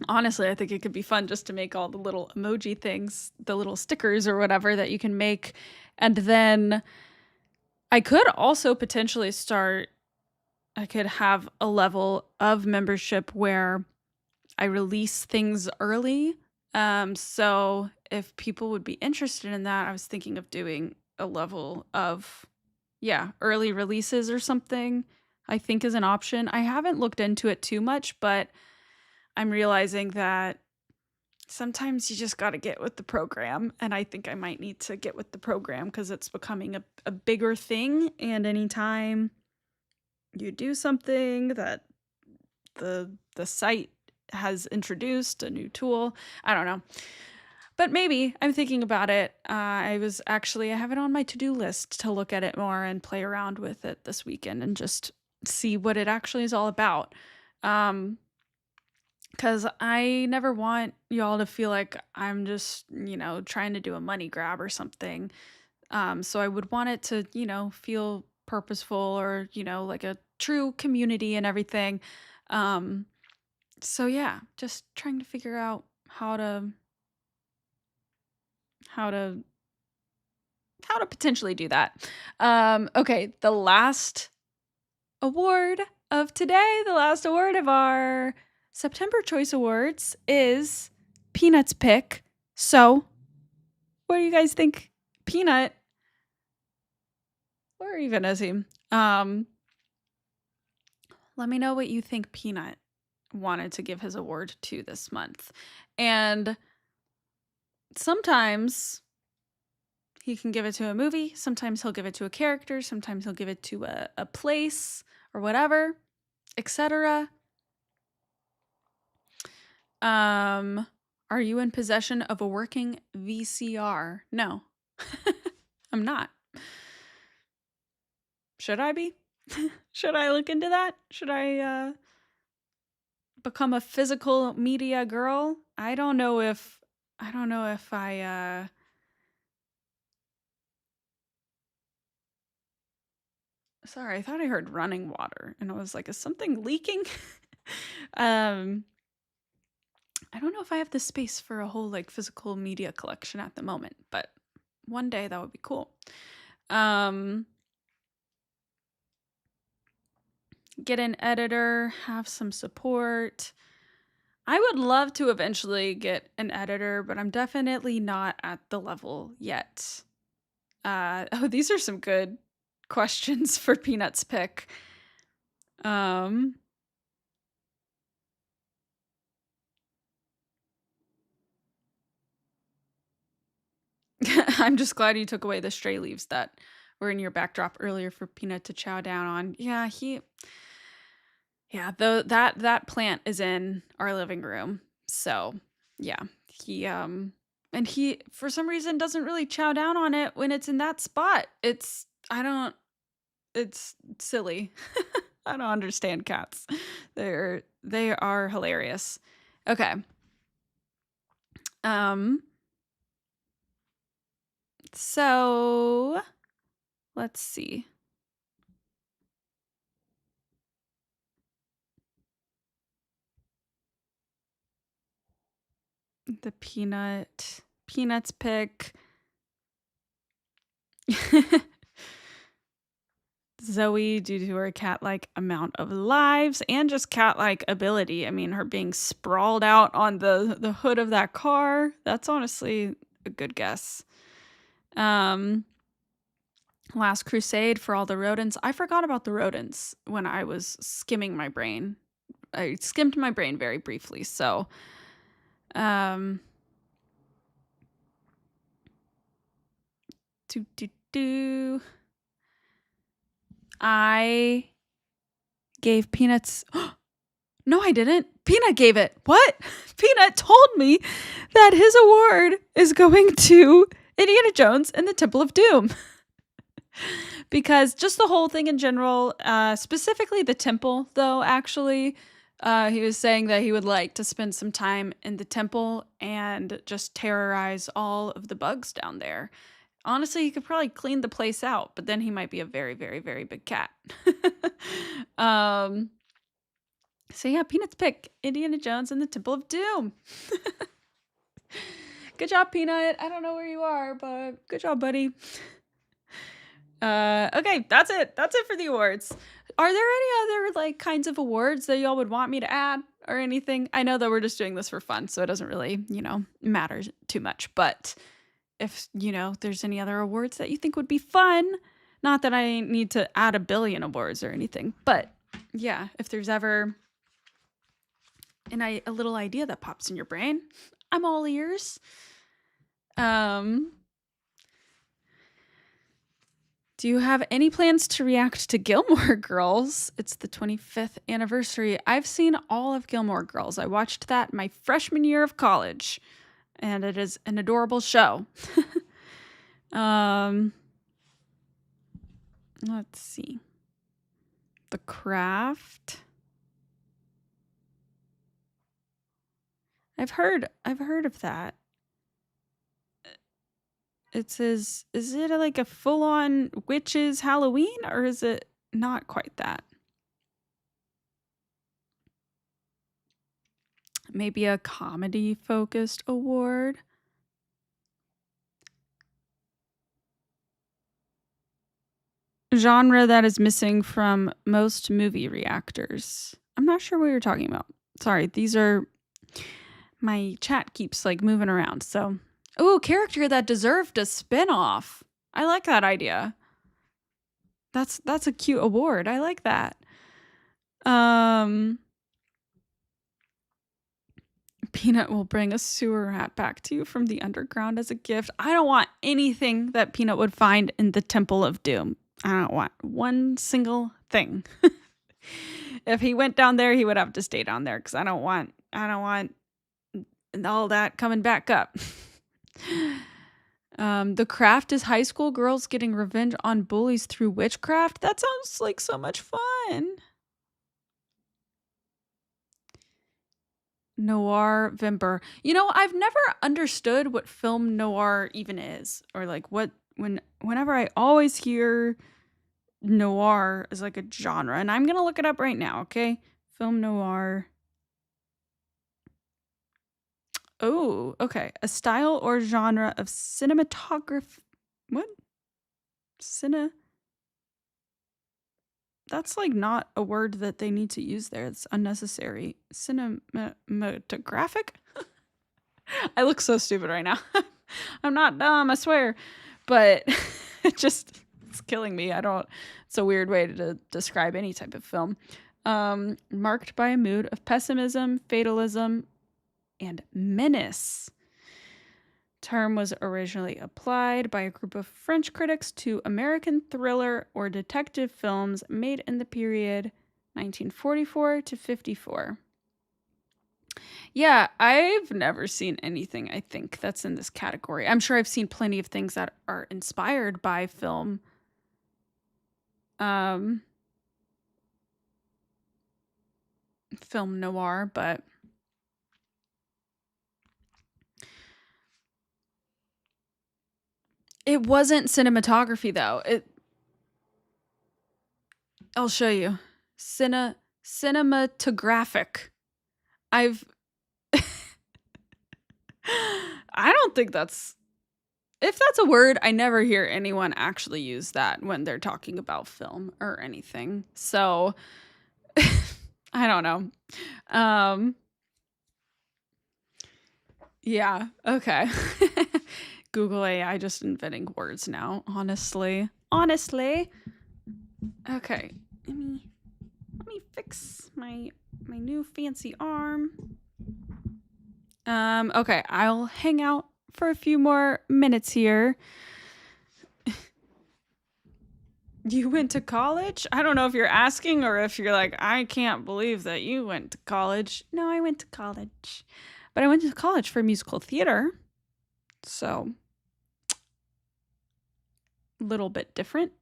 Honestly, I think it could be fun just to make all the little emoji things, the little stickers or whatever that you can make. And then I could also potentially I could have a level of membership where I release things early. So if people would be interested in that, I was thinking of doing a level of, yeah, early releases or something, I think is an option. I haven't looked into it too much, but I'm realizing that sometimes you just got to get with the program. And I think I might need to get with the program because it's becoming a bigger thing. And anytime you do something that the site has introduced, a new tool. I don't know. But maybe I'm thinking about it. I have it on my to-do list to look at it more and play around with it this weekend and just see what it actually is all about. Um, because I never want y'all to feel like I'm just, trying to do a money grab or something. So I would want it to, feel purposeful or, like a true community and everything. Um, so yeah, just trying to figure out how to how to potentially do that. Okay, the last award of today, the last award of our September Choice Awards is Peanut's pick. So, what do you guys think? Peanut, or even Azim, let me know what you think Peanut wanted to give his award to this month. And sometimes he can give it to a movie, sometimes he'll give it to a character, sometimes he'll give it to a place or whatever, etc. Are you in possession of a working VCR? No. I'm not. Should I be? Should I look into that? Should I become a physical media girl? I sorry, I thought I heard running water and I was like, is something leaking? um I don't know if I have the space for a whole like physical media collection at the moment, but one day that would be cool. Get an editor, have some support. I would love to eventually get an editor, but I'm definitely not at the level yet. These are some good questions for Peanut's pick. I'm just glad you took away the stray leaves that were in your backdrop earlier for Peanut to chow down on. Yeah, that plant is in our living room. So, yeah. He and he for some reason doesn't really chow down on it when it's in that spot. It's silly. I don't understand cats. They are hilarious. Okay. So let's see. The Peanut's pick. Zoe, due to her cat-like amount of lives and just cat-like ability. I mean, her being sprawled out on the hood of that car. That's honestly a good guess. Last Crusade for all the rodents. I forgot about the rodents when I was skimming my brain. I skimmed my brain very briefly, so I gave Peanuts. No, I didn't. Peanut gave it. What? Peanut told me that his award is going to Indiana Jones and the Temple of Doom. Because just the whole thing in general, specifically the temple, though, actually, he was saying that he would like to spend some time in the temple and just terrorize all of the bugs down there. Honestly, he could probably clean the place out, but then he might be a very, very, very big cat. So yeah, Peanut's pick, Indiana Jones and the Temple of Doom. Good job, Peanut. I don't know where you are, but good job, buddy. Okay, that's it. That's it for the awards. Are there any other like kinds of awards that y'all would want me to add or anything? I know that we're just doing this for fun, so it doesn't really, matter too much. But if, there's any other awards that you think would be fun, not that I need to add a billion awards or anything, but yeah, if there's ever a little idea that pops in your brain, I'm all ears. Do you have any plans to react to Gilmore Girls? It's the 25th anniversary. I've seen all of Gilmore Girls. I watched that my freshman year of college, and it is an adorable show. um, let's see. The Craft. I've heard of that. It says, is it like a full-on witches Halloween, or is it not quite that? Maybe a comedy-focused award? Genre that is missing from most movie reactors. I'm not sure what you're talking about. Sorry, these are... My chat keeps like moving around, so... Ooh, character that deserved a spin-off. I like that idea. That's a cute award. I like that. Peanut will bring a sewer rat back to you from the underground as a gift. I don't want anything that Peanut would find in the Temple of Doom. I don't want one single thing. If he went down there, he would have to stay down there because I don't want all that coming back up. The Craft is high school girls getting revenge on bullies through witchcraft. That sounds like so much fun. Noir Vimper. You know, I've never understood what film noir even is, or like whenever I always hear noir as like a genre, and I'm gonna look it up right now. Okay, film noir. Oh, okay. A style or genre of cinematography. What? That's like not a word that they need to use there. It's unnecessary. Cinematographic? I look so stupid right now. I'm not dumb, I swear. But it's killing me. It's a weird way to describe any type of film. Marked by a mood of pessimism, fatalism, and menace. Term was originally applied by a group of French critics to American thriller or detective films made in the period 1944 to 54. Yeah, I've never seen anything, I think, that's in this category. I'm sure I've seen plenty of things that are inspired by film. Film noir, but it wasn't cinematography, though. I'll show you. Cinematographic. I don't think if that's a word, I never hear anyone actually use that when they're talking about film or anything. So, I don't know. Yeah, okay. Google AI just inventing words now, honestly. Okay. Let me fix my new fancy arm. Okay, I'll hang out for a few more minutes here. You went to college? I don't know if you're asking or if you're like, I can't believe that you went to college. No, I went to college. But I went to college for musical theater. So, a little bit different.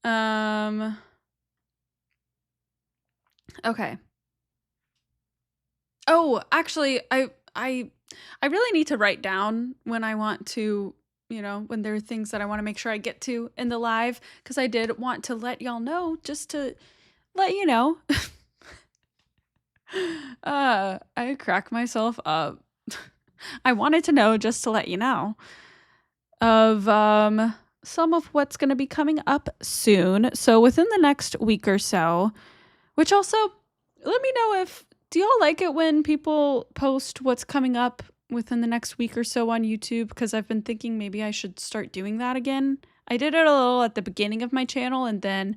Okay. Oh, actually, I really need to write down when I want to, when there are things that I want to make sure I get to in the live, because I did want to let y'all know, just to let you know. I crack myself up. I wanted to know just to let you know of some of what's going to be coming up soon. So within the next week or so, which also, let me know do y'all like it when people post what's coming up within the next week or so on YouTube? Because I've been thinking maybe I should start doing that again. I did it a little at the beginning of my channel, and then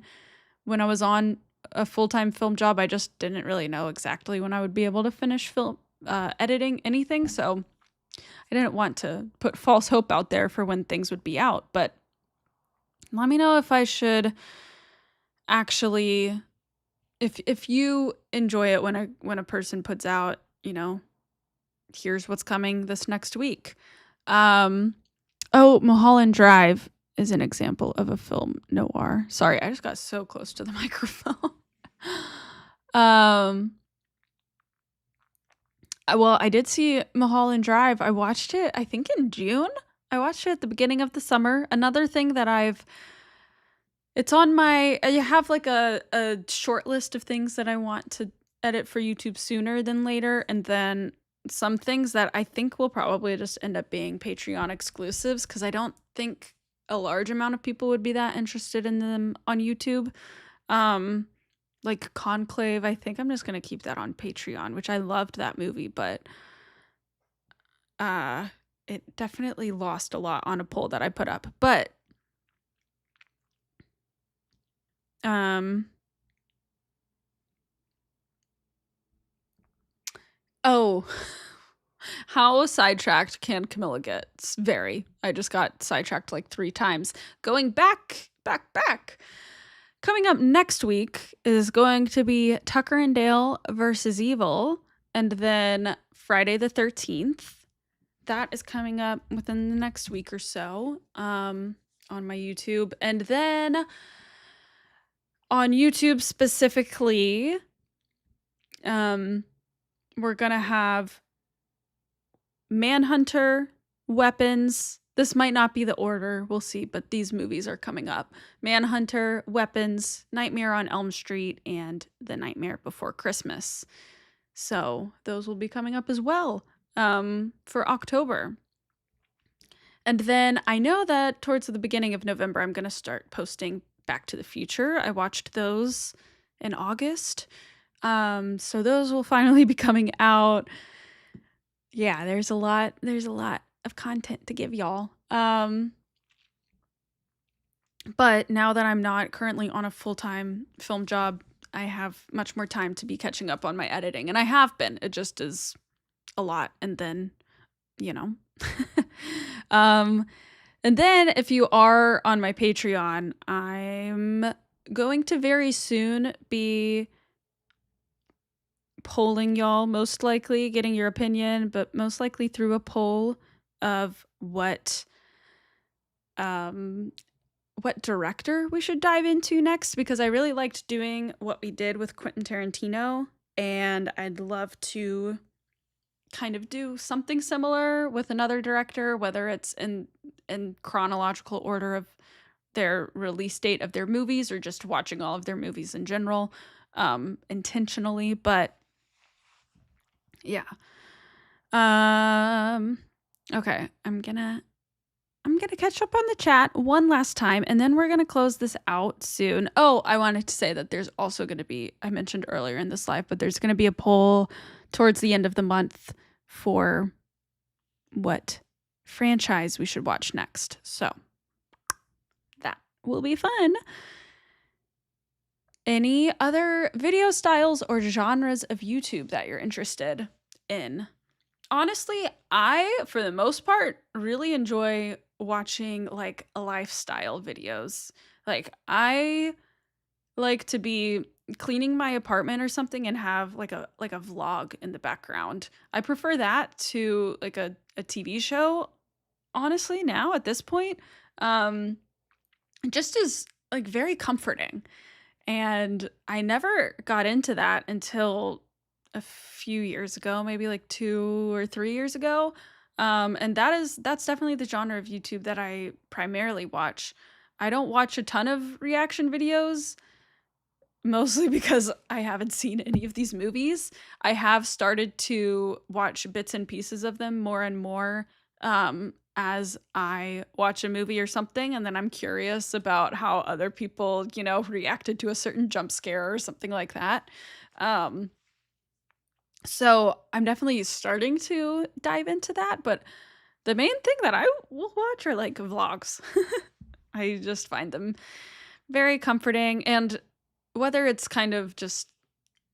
when I was on a full-time film job, I just didn't really know exactly when I would be able to finish film editing anything. So I didn't want to put false hope out there for when things would be out, but let me know if I should actually, if you enjoy it when a person puts out, here's what's coming this next week. Oh, Mulholland Drive is an example of a film noir. Sorry, I just got so close to the microphone. Well, I did see Mulholland Drive. I watched it, I think in June. I watched it at the beginning of the summer. Another thing that it's on my, I have like a short list of things that I want to edit for YouTube sooner than later. And then some things that I think will probably just end up being Patreon exclusives because I don't think a large amount of people would be that interested in them on YouTube. Like Conclave, I think I'm just gonna keep that on Patreon, which I loved that movie, but it definitely lost a lot on a poll that I put up. But oh, how sidetracked can Camilla get? It's very. I just got sidetracked like 3 times. Going back. Coming up next week is going to be Tucker and Dale versus Evil, and then Friday the 13th. That is coming up within the next week or so on my YouTube. And then on YouTube specifically, we're going to have Manhunter, Weapons. This might not be the order, we'll see, but these movies are coming up. Manhunter, Weapons, Nightmare on Elm Street, and The Nightmare Before Christmas. So those will be coming up as well for October. And then I know that towards the beginning of November, I'm going to start posting Back to the Future. I watched those in August. So those will finally be coming out. Yeah, there's a lot of content to give y'all. But now that I'm not currently on a full-time film job, I have much more time to be catching up on my editing, and I have been. It just is a lot, and then, and then if you are on my Patreon, I'm going to very soon be polling y'all, most likely getting your opinion, but most likely through a poll of what director we should dive into next, because I really liked doing what we did with Quentin Tarantino, and I'd love to kind of do something similar with another director, whether it's in chronological order of their release date of their movies or just watching all of their movies in general, intentionally. But yeah. Okay, I'm gonna catch up on the chat one last time, and then we're gonna close this out soon. Oh, I wanted to say that there's also gonna be, I mentioned earlier in this live, but there's gonna be a poll towards the end of the month for what franchise we should watch next. So that will be fun. Any other video styles or genres of YouTube that you're interested in? Honestly, I, for the most part, really enjoy watching like lifestyle videos. Like, I like to be cleaning my apartment or something and have like a vlog in the background. I prefer that to like a TV show, honestly, now at this point. It just is like very comforting. And I never got into that until a few years ago, maybe like 2 or 3 years ago. And that's definitely the genre of YouTube that I primarily watch. I don't watch a ton of reaction videos, mostly because I haven't seen any of these movies. I have started to watch bits and pieces of them more and more as I watch a movie or something, and then I'm curious about how other people, reacted to a certain jump scare or something like that. So I'm definitely starting to dive into that, but the main thing that I will watch are like vlogs. I just find them very comforting, and whether it's kind of just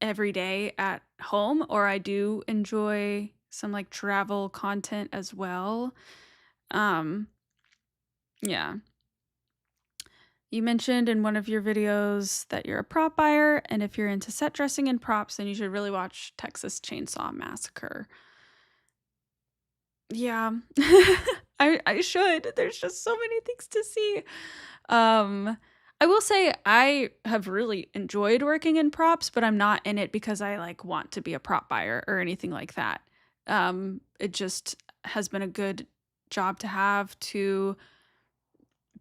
every day at home or I do enjoy some like travel content as well. Um, yeah. You mentioned in one of your videos that you're a prop buyer, and if you're into set dressing and props, then you should really watch Texas Chainsaw Massacre. Yeah. I should. There's just so many things to see. Um, I will say I have really enjoyed working in props, but I'm not in it because I like want to be a prop buyer or anything like that. It just has been a good job to have to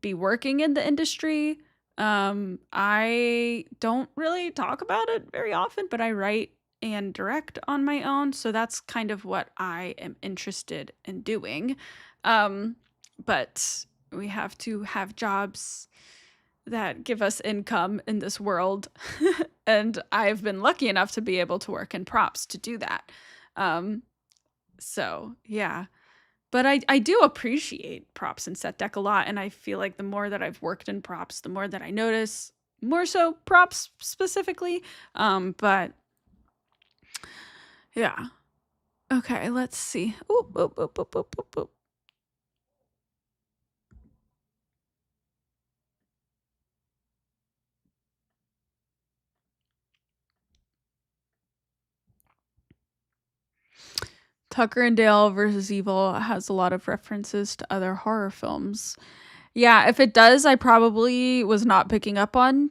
be working in the industry. I don't really talk about it very often, but I write and direct on my own, so that's kind of what I am interested in doing. Um, but we have to have jobs that give us income in this world. And I've been lucky enough to be able to work in props to do that. Um, so yeah. But I do appreciate props and set deck a lot, and I feel like the more that I've worked in props, the more that I notice more so props specifically. But yeah. Okay, let's see. Oop, oop, oop, oop, oop, oop, oop. Tucker and Dale versus Evil has a lot of references to other horror films. Yeah, if it does, I probably was not picking up on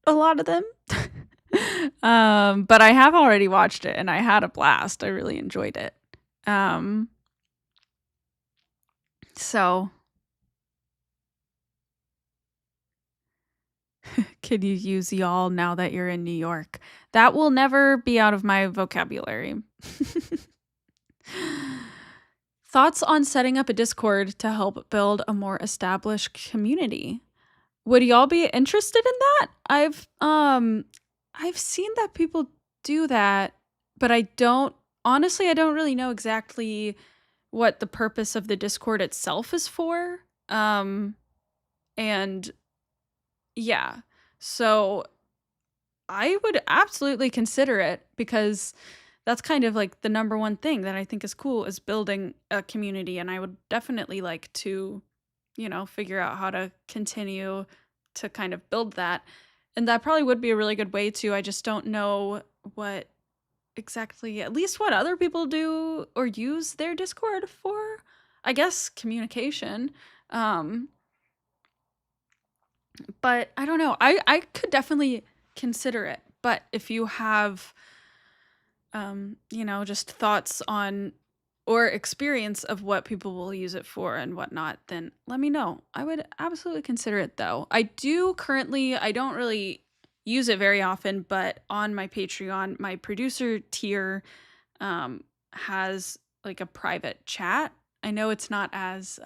a lot of them. But I have already watched it and I had a blast. I really enjoyed it. Um, so can you use y'all now that you're in New York? That will never be out of my vocabulary. Thoughts on setting up a Discord to help build a more established community? Would y'all be interested in that? I've seen that people do that, but I don't honestly I don't really know exactly what the purpose of the Discord itself is for. And yeah. So I would absolutely consider it because that's kind of like the number one thing that I think is cool is building a community. And I would definitely like to, figure out how to continue to kind of build that. And that probably would be a really good way to. I just don't know what exactly, at least what other people do or use their Discord for. I guess communication. Um, but I don't know. I could definitely consider it. But if you have just thoughts on or experience of what people will use it for and whatnot, then let me know. I would absolutely consider it though. I don't really use it very often, but on my Patreon, my producer tier has like a private chat. I know it's not as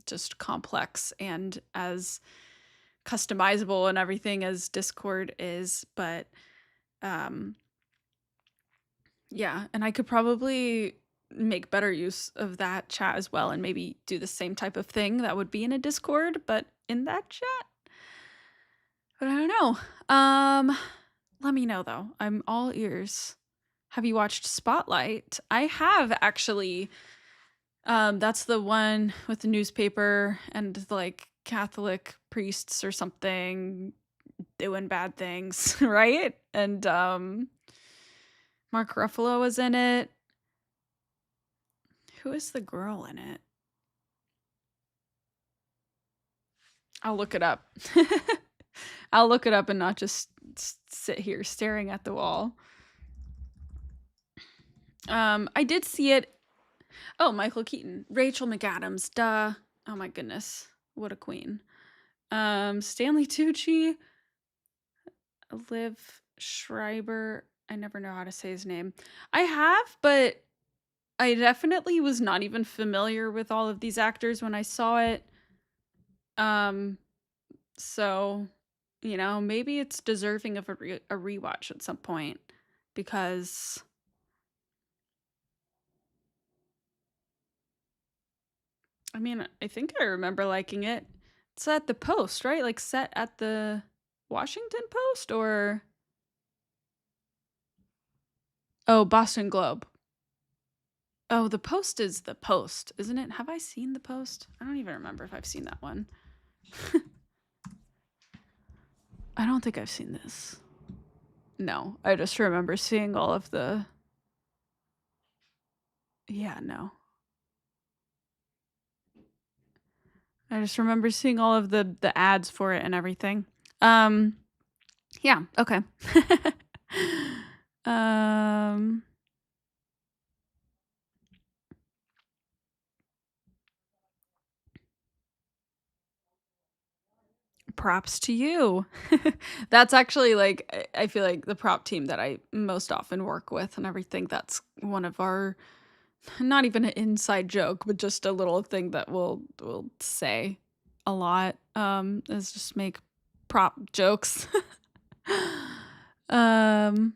just complex and as customizable and everything as Discord is, but um yeah, and I could probably make better use of that chat as well and maybe do the same type of thing that would be in a Discord, but in that chat. But I don't know. Let me know though. I'm all ears. Have you watched Spotlight? I have actually. That's the one with the newspaper and like Catholic priests or something doing bad things, right? And Mark Ruffalo was in it. Who is the girl in it? I'll look it up. I'll look it up and not just sit here staring at the wall. I did see it. Oh, Michael Keaton, Rachel McAdams, duh. Oh my goodness, what a queen. Stanley Tucci, Liv Schreiber. I never know how to say his name. I have, but I definitely was not even familiar with all of these actors when I saw it. So, maybe it's deserving of a rewatch at some point because I mean, I think I remember liking it. It's at the Post, right? Like set at the Washington Post or Boston Globe. Oh, The Post is The Post, isn't it? Have I seen The Post? I don't even remember if I've seen that one. I don't think I've seen this. No, I just remember seeing all of the... Yeah, no. I just remember seeing all of the ads for it and everything. Yeah, okay. um Props to you. That's actually like I feel like the prop team that I most often work with and everything. That's one of our, not even an inside joke, but just a little thing that we'll say a lot. Is just make prop jokes. um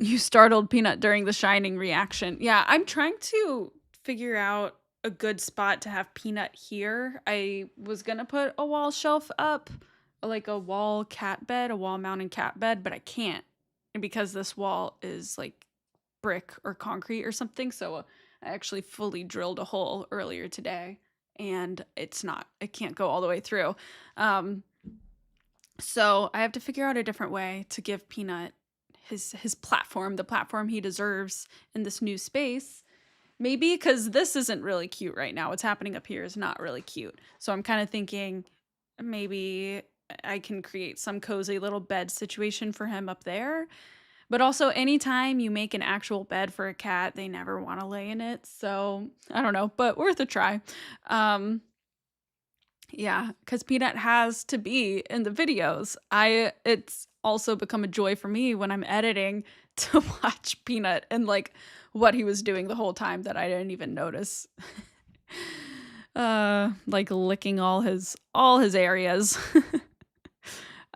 You startled Peanut during the Shining reaction. Yeah, I'm trying to figure out a good spot to have Peanut here. I was gonna put a wall shelf up, like a wall cat bed, a wall mounted cat bed, but I can't because this wall is like brick or concrete or something. So I actually fully drilled a hole earlier today and it can't go all the way through. Um, so I have to figure out a different way to give Peanut his platform, the platform he deserves in this new space. Maybe because this isn't really cute right now. What's happening up here is not really cute. So I'm kind of thinking maybe I can create some cozy little bed situation for him up there. But also, anytime you make an actual bed for a cat, they never want to lay in it. So I don't know, but worth a try. Um, yeah, because Peanut has to be in the videos. It's also become a joy for me when I'm editing to watch Peanut and like what he was doing the whole time that I didn't even notice. Like licking all his areas.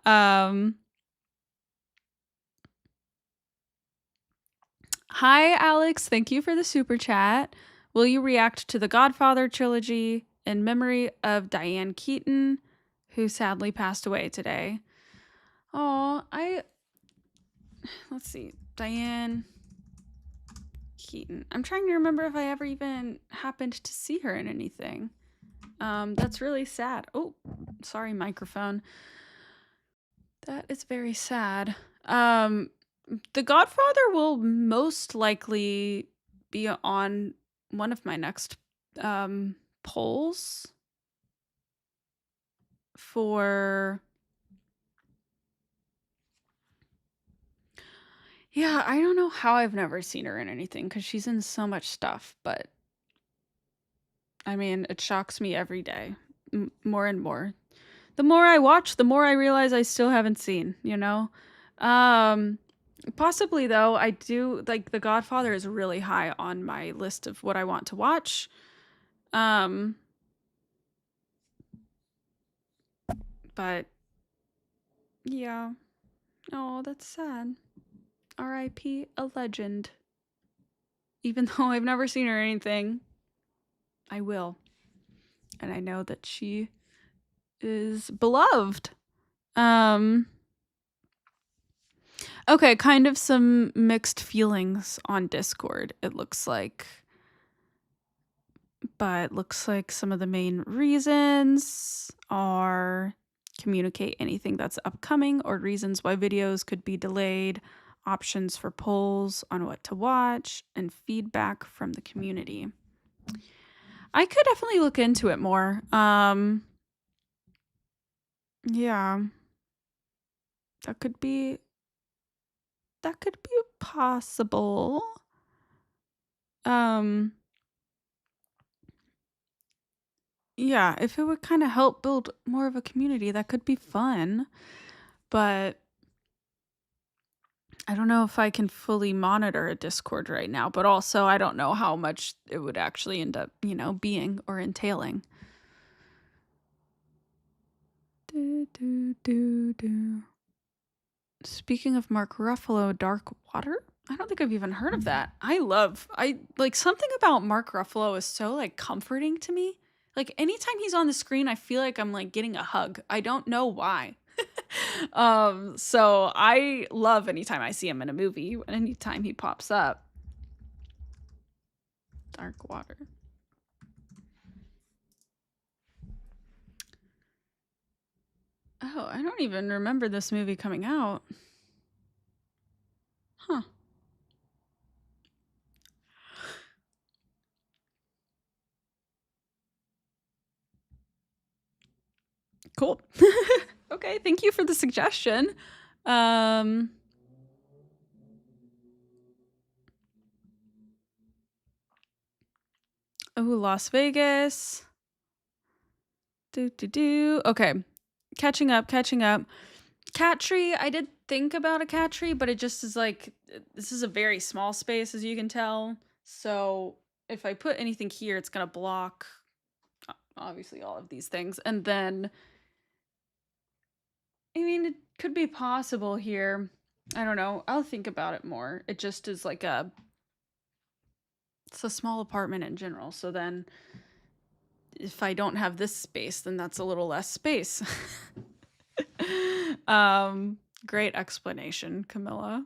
um Hi Alex, thank you for the super chat. Will you react to the Godfather trilogy in memory of Diane Keaton, who sadly passed away today? Oh, let's see. Diane Keaton. I'm trying to remember if I ever even happened to see her in anything. That's really sad. Oh, sorry, microphone. That is very sad. The Godfather will most likely be on one of my next polls for... Yeah, I don't know how I've never seen her in anything because she's in so much stuff, but I mean, it shocks me every day, more and more. The more I watch, the more I realize I still haven't seen, you know? Um, Possibly though, I do like The Godfather is really high on my list of what I want to watch. Um, but yeah. Oh, that's sad. R.I.P. a legend. Even though I've never seen her or anything, I will. And I know that she is beloved. Okay, kind of some mixed feelings on Discord, it looks like. But looks like some of the main reasons are communicate anything that's upcoming or reasons why videos could be delayed, options for polls on what to watch, and feedback from the community. I could definitely look into it more. Yeah. That could be possible. Um yeah, if it would kind of help build more of a community, that could be fun. But I don't know if I can fully monitor a Discord right now, but also I don't know how much it would actually end up, being or entailing. Speaking of Mark Ruffalo, Dark Water? I don't think I've even heard of that. I like something about Mark Ruffalo is so like comforting to me. Like anytime he's on the screen, I feel like I'm like getting a hug. I don't know why. So I love anytime I see him in a movie, anytime he pops up. Dark water. Oh, I don't even remember this movie coming out. Huh. Cool. Okay, thank you for the suggestion. Oh, Las Vegas. Okay. Catching up. Cat tree, I did think about a cat tree, but it just is like, this is a very small space, as you can tell. So if I put anything here, it's going to block, obviously, all of these things. And then, I mean, it could be possible here. I don't know. I'll think about it more. It just is like it's a small apartment in general. So then if I don't have this space, then that's a little less space. Great explanation, Camilla.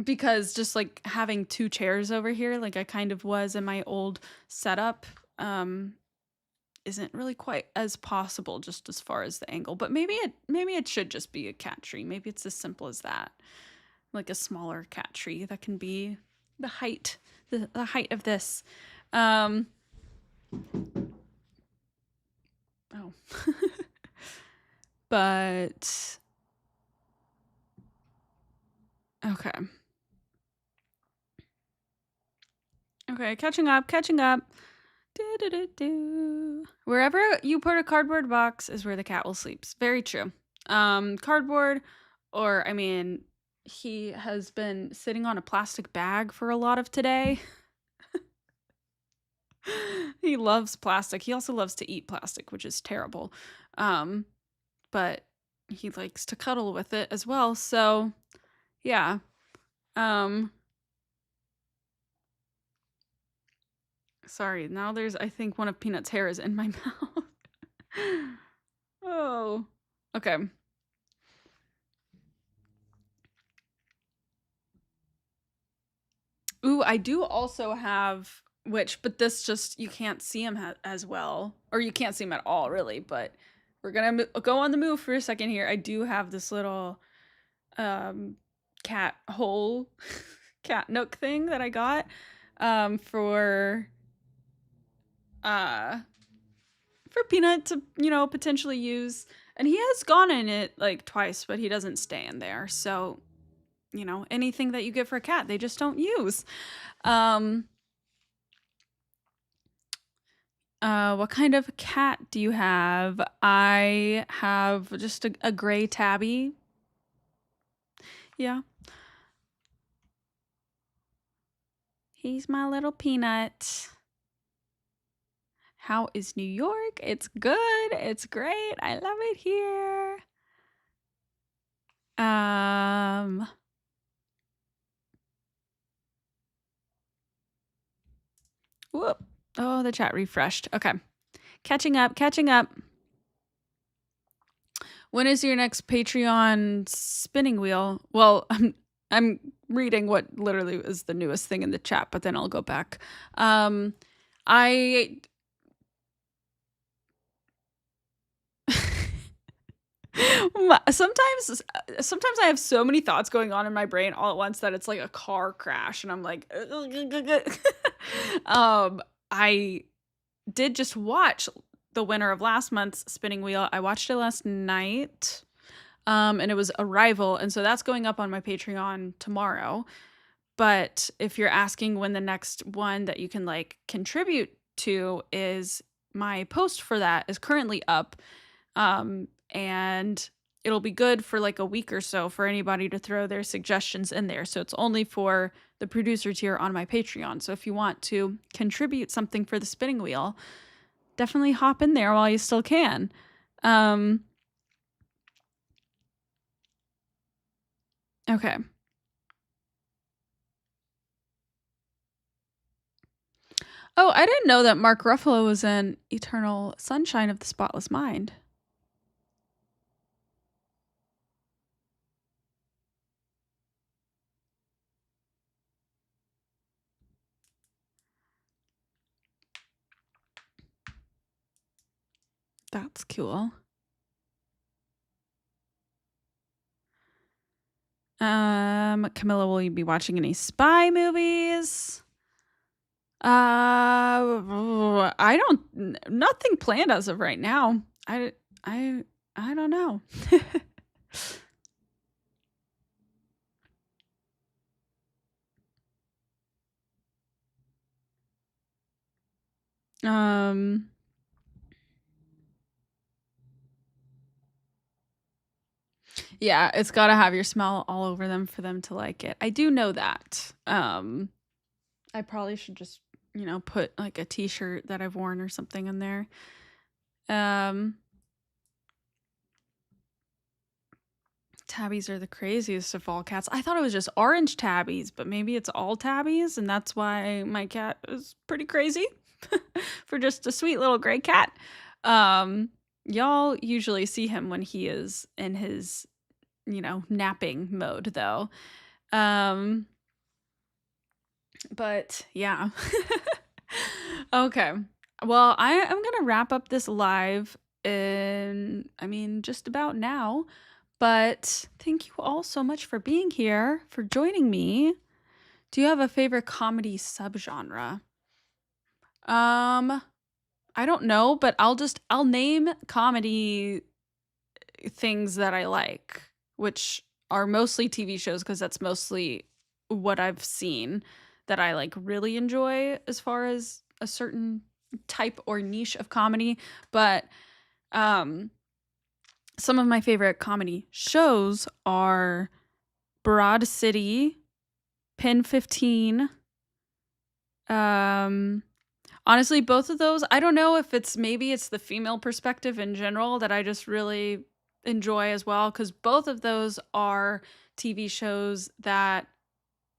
Because just like having two chairs over here, like I kind of was in my old setup, isn't really quite as possible just as far as the angle. But maybe it should just be a cat tree. Maybe it's as simple as that. Like a smaller cat tree that can be the height of this. Oh. But okay. Okay, catching up. Wherever you put a cardboard box is where the cat will sleep. Very true. Cardboard, or I mean, he has been sitting on a plastic bag for a lot of today. He loves plastic. He also loves to eat plastic, which is terrible. But he likes to cuddle with it as well. So, yeah. Sorry, now there's, I think one of Peanut's hair is in my mouth. Oh. Okay. Ooh, I do also have, but this just, you can't see him as well. Or you can't see him at all, really. But we're going to go on the move for a second here. I do have this little cat hole, cat nook thing that I got for Peanut to, potentially use. And he has gone in it like twice, but he doesn't stay in there. So, anything that you get for a cat, they just don't use. What kind of cat do you have? I have just a gray tabby. Yeah. He's my little Peanut. How is New York? It's good. It's great. I love it here. Whoop. Oh, the chat refreshed. Okay. Catching up. When is your next Patreon spinning wheel? Well, I'm reading what literally is the newest thing in the chat, but then I'll go back. I sometimes I have so many thoughts going on in my brain all at once that it's like a car crash, and I'm like, I did just watch the winner of last month's spinning wheel. I watched it last night, and it was Arrival, and so that's going up on my Patreon tomorrow. But if you're asking when the next one that you can like contribute to is, my post for that is currently up. And it'll be good for like a week or so for anybody to throw their suggestions in there. So it's only for the producer tier on my Patreon. So if you want to contribute something for the spinning wheel, definitely hop in there while you still can. Okay. Oh, I didn't know that Mark Ruffalo was in Eternal Sunshine of the Spotless Mind. That's cool. Camilla, will you be watching any spy movies? I don't, nothing planned as of right now. I, I don't know. Um, yeah, it's got to have your smell all over them for them to like it. I do know that. I probably should just, put like a t-shirt that I've worn or something in there. Um, Tabbies are the craziest of all cats. I thought it was just orange tabbies, but maybe it's all tabbies, and that's why my cat is pretty crazy for just a sweet little gray cat. Um, Y'all usually see him when he is in his, napping mode, though. Um, but yeah. Okay. Well, I am going to wrap up this live in, just about now. But thank you all so much for being here, for joining me. Do you have a favorite comedy subgenre? Um, I don't know, but I'll name comedy things that I like, which are mostly TV shows because that's mostly what I've seen that I like really enjoy as far as a certain type or niche of comedy. But um some of my favorite comedy shows are Broad City, Pin 15. Honestly, both of those, I don't know if maybe it's the female perspective in general that I just really enjoy as well, because both of those are TV shows that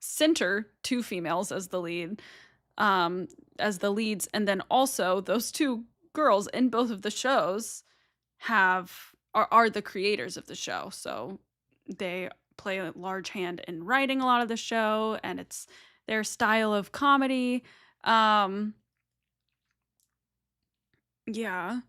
center two females as the leads, and then also those two girls in both of the shows are the creators of the show, so they play a large hand in writing a lot of the show, and it's their style of comedy. Yeah.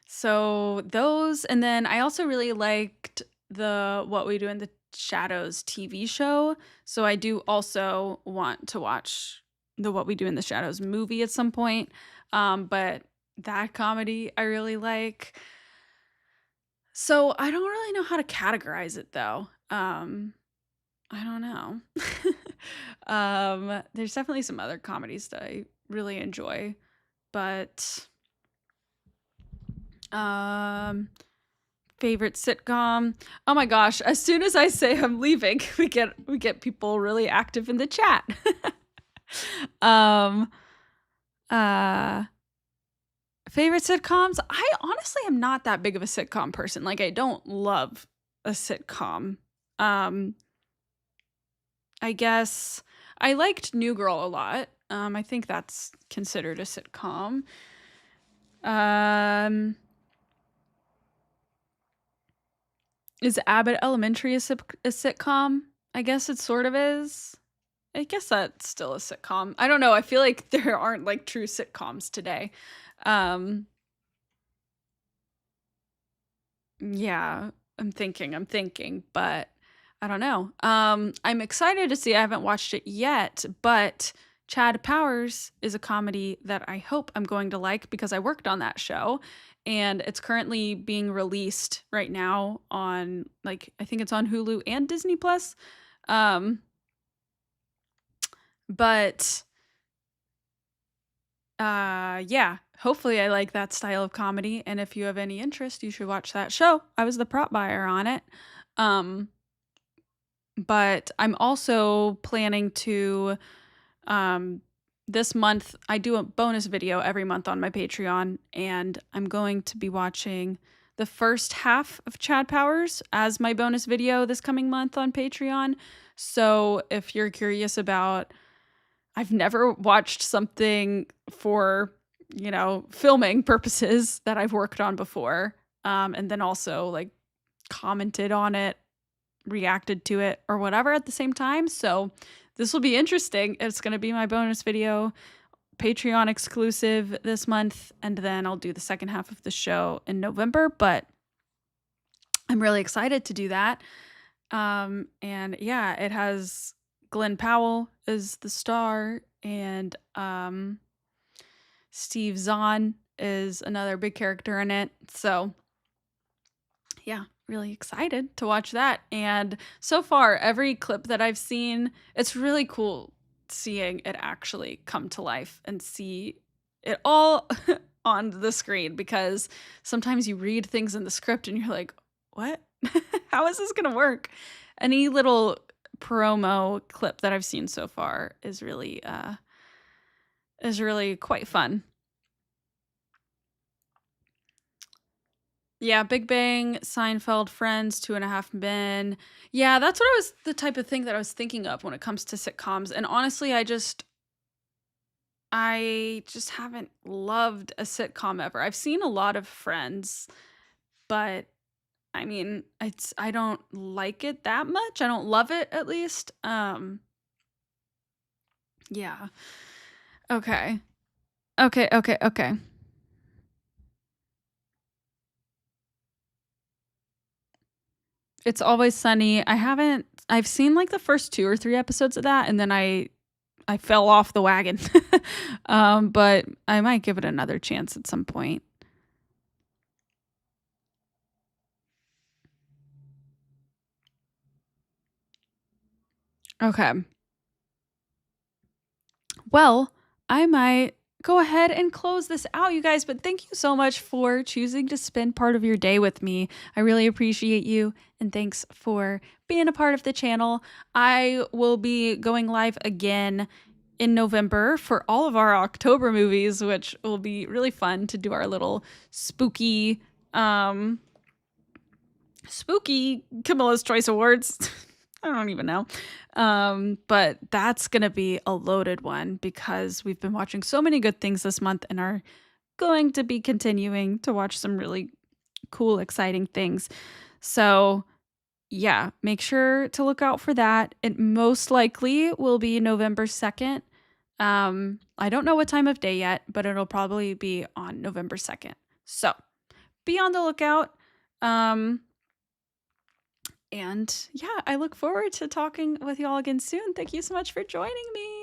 So those, and then I also really liked the What We Do in the Shadows TV show. So I do also want to watch the What We Do in the Shadows movie at some point. But that comedy I really like. So I don't really know how to categorize it though. I don't know. There's definitely some other comedies that I really enjoy, but um favorite sitcom. Oh my gosh, as soon as I say I'm leaving, we get people really active in the chat. um uh Favorite sitcoms? I honestly am not that big of a sitcom person. Like I don't love a sitcom. Um I guess I liked New Girl a lot. I think that's considered a sitcom. Um Is Abbott Elementary a sitcom? I guess it sort of is. I guess that's still a sitcom. I don't know. I feel like there aren't like true sitcoms today. Um, yeah, I'm thinking, but I don't know. I'm excited to see. I haven't watched it yet, but Chad Powers is a comedy that I hope I'm going to like because I worked on that show, and it's currently being released right now on, like, I think it's on Hulu and Disney Plus. Um, but yeah, hopefully I like that style of comedy, and if you have any interest, you should watch that show. I was the prop buyer on it. Um, but I'm also planning to um this month I do a bonus video every month on my Patreon, and I'm going to be watching the first half of Chad Powers as my bonus video this coming month on Patreon. So if you're curious about, I've never watched something for, filming purposes that I've worked on before, and then also like commented on it, reacted to it, or whatever at the same time. So this will be interesting. It's going to be my bonus video Patreon exclusive this month, and then I'll do the second half of the show in November, but I'm really excited to do that. And yeah, it has Glenn Powell as the star, and Steve Zahn is another big character in it. So yeah, really excited to watch that. And so far, every clip that I've seen, it's really cool seeing it actually come to life and see it all on the screen, because sometimes you read things in the script and you're like, what? How is this going to work? Any little promo clip that I've seen so far is really quite fun. Yeah, Big Bang, Seinfeld, Friends, Two and a Half Men. Yeah, that's the type of thing that I was thinking of when it comes to sitcoms. And honestly, I just haven't loved a sitcom ever. I've seen a lot of Friends, but I mean, I don't like it that much. I don't love it, at least. Yeah. Okay. Okay. It's Always Sunny. I've seen like the first 2 or 3 episodes of that, and then I fell off the wagon. But I might give it another chance at some point. Okay. Well, I might go ahead and close this out, you guys, but thank you so much for choosing to spend part of your day with me. I really appreciate you, and thanks for being a part of the channel. I will be going live again in November for all of our October movies, which will be really fun to do our little spooky Camilla's Choice Awards. I don't even know. But that's going to be a loaded one because we've been watching so many good things this month and are going to be continuing to watch some really cool, exciting things. So, yeah, make sure to look out for that. It most likely will be November 2nd. I don't know what time of day yet, but it'll probably be on November 2nd. So, be on the lookout. And yeah, I look forward to talking with y'all again soon. Thank you so much for joining me.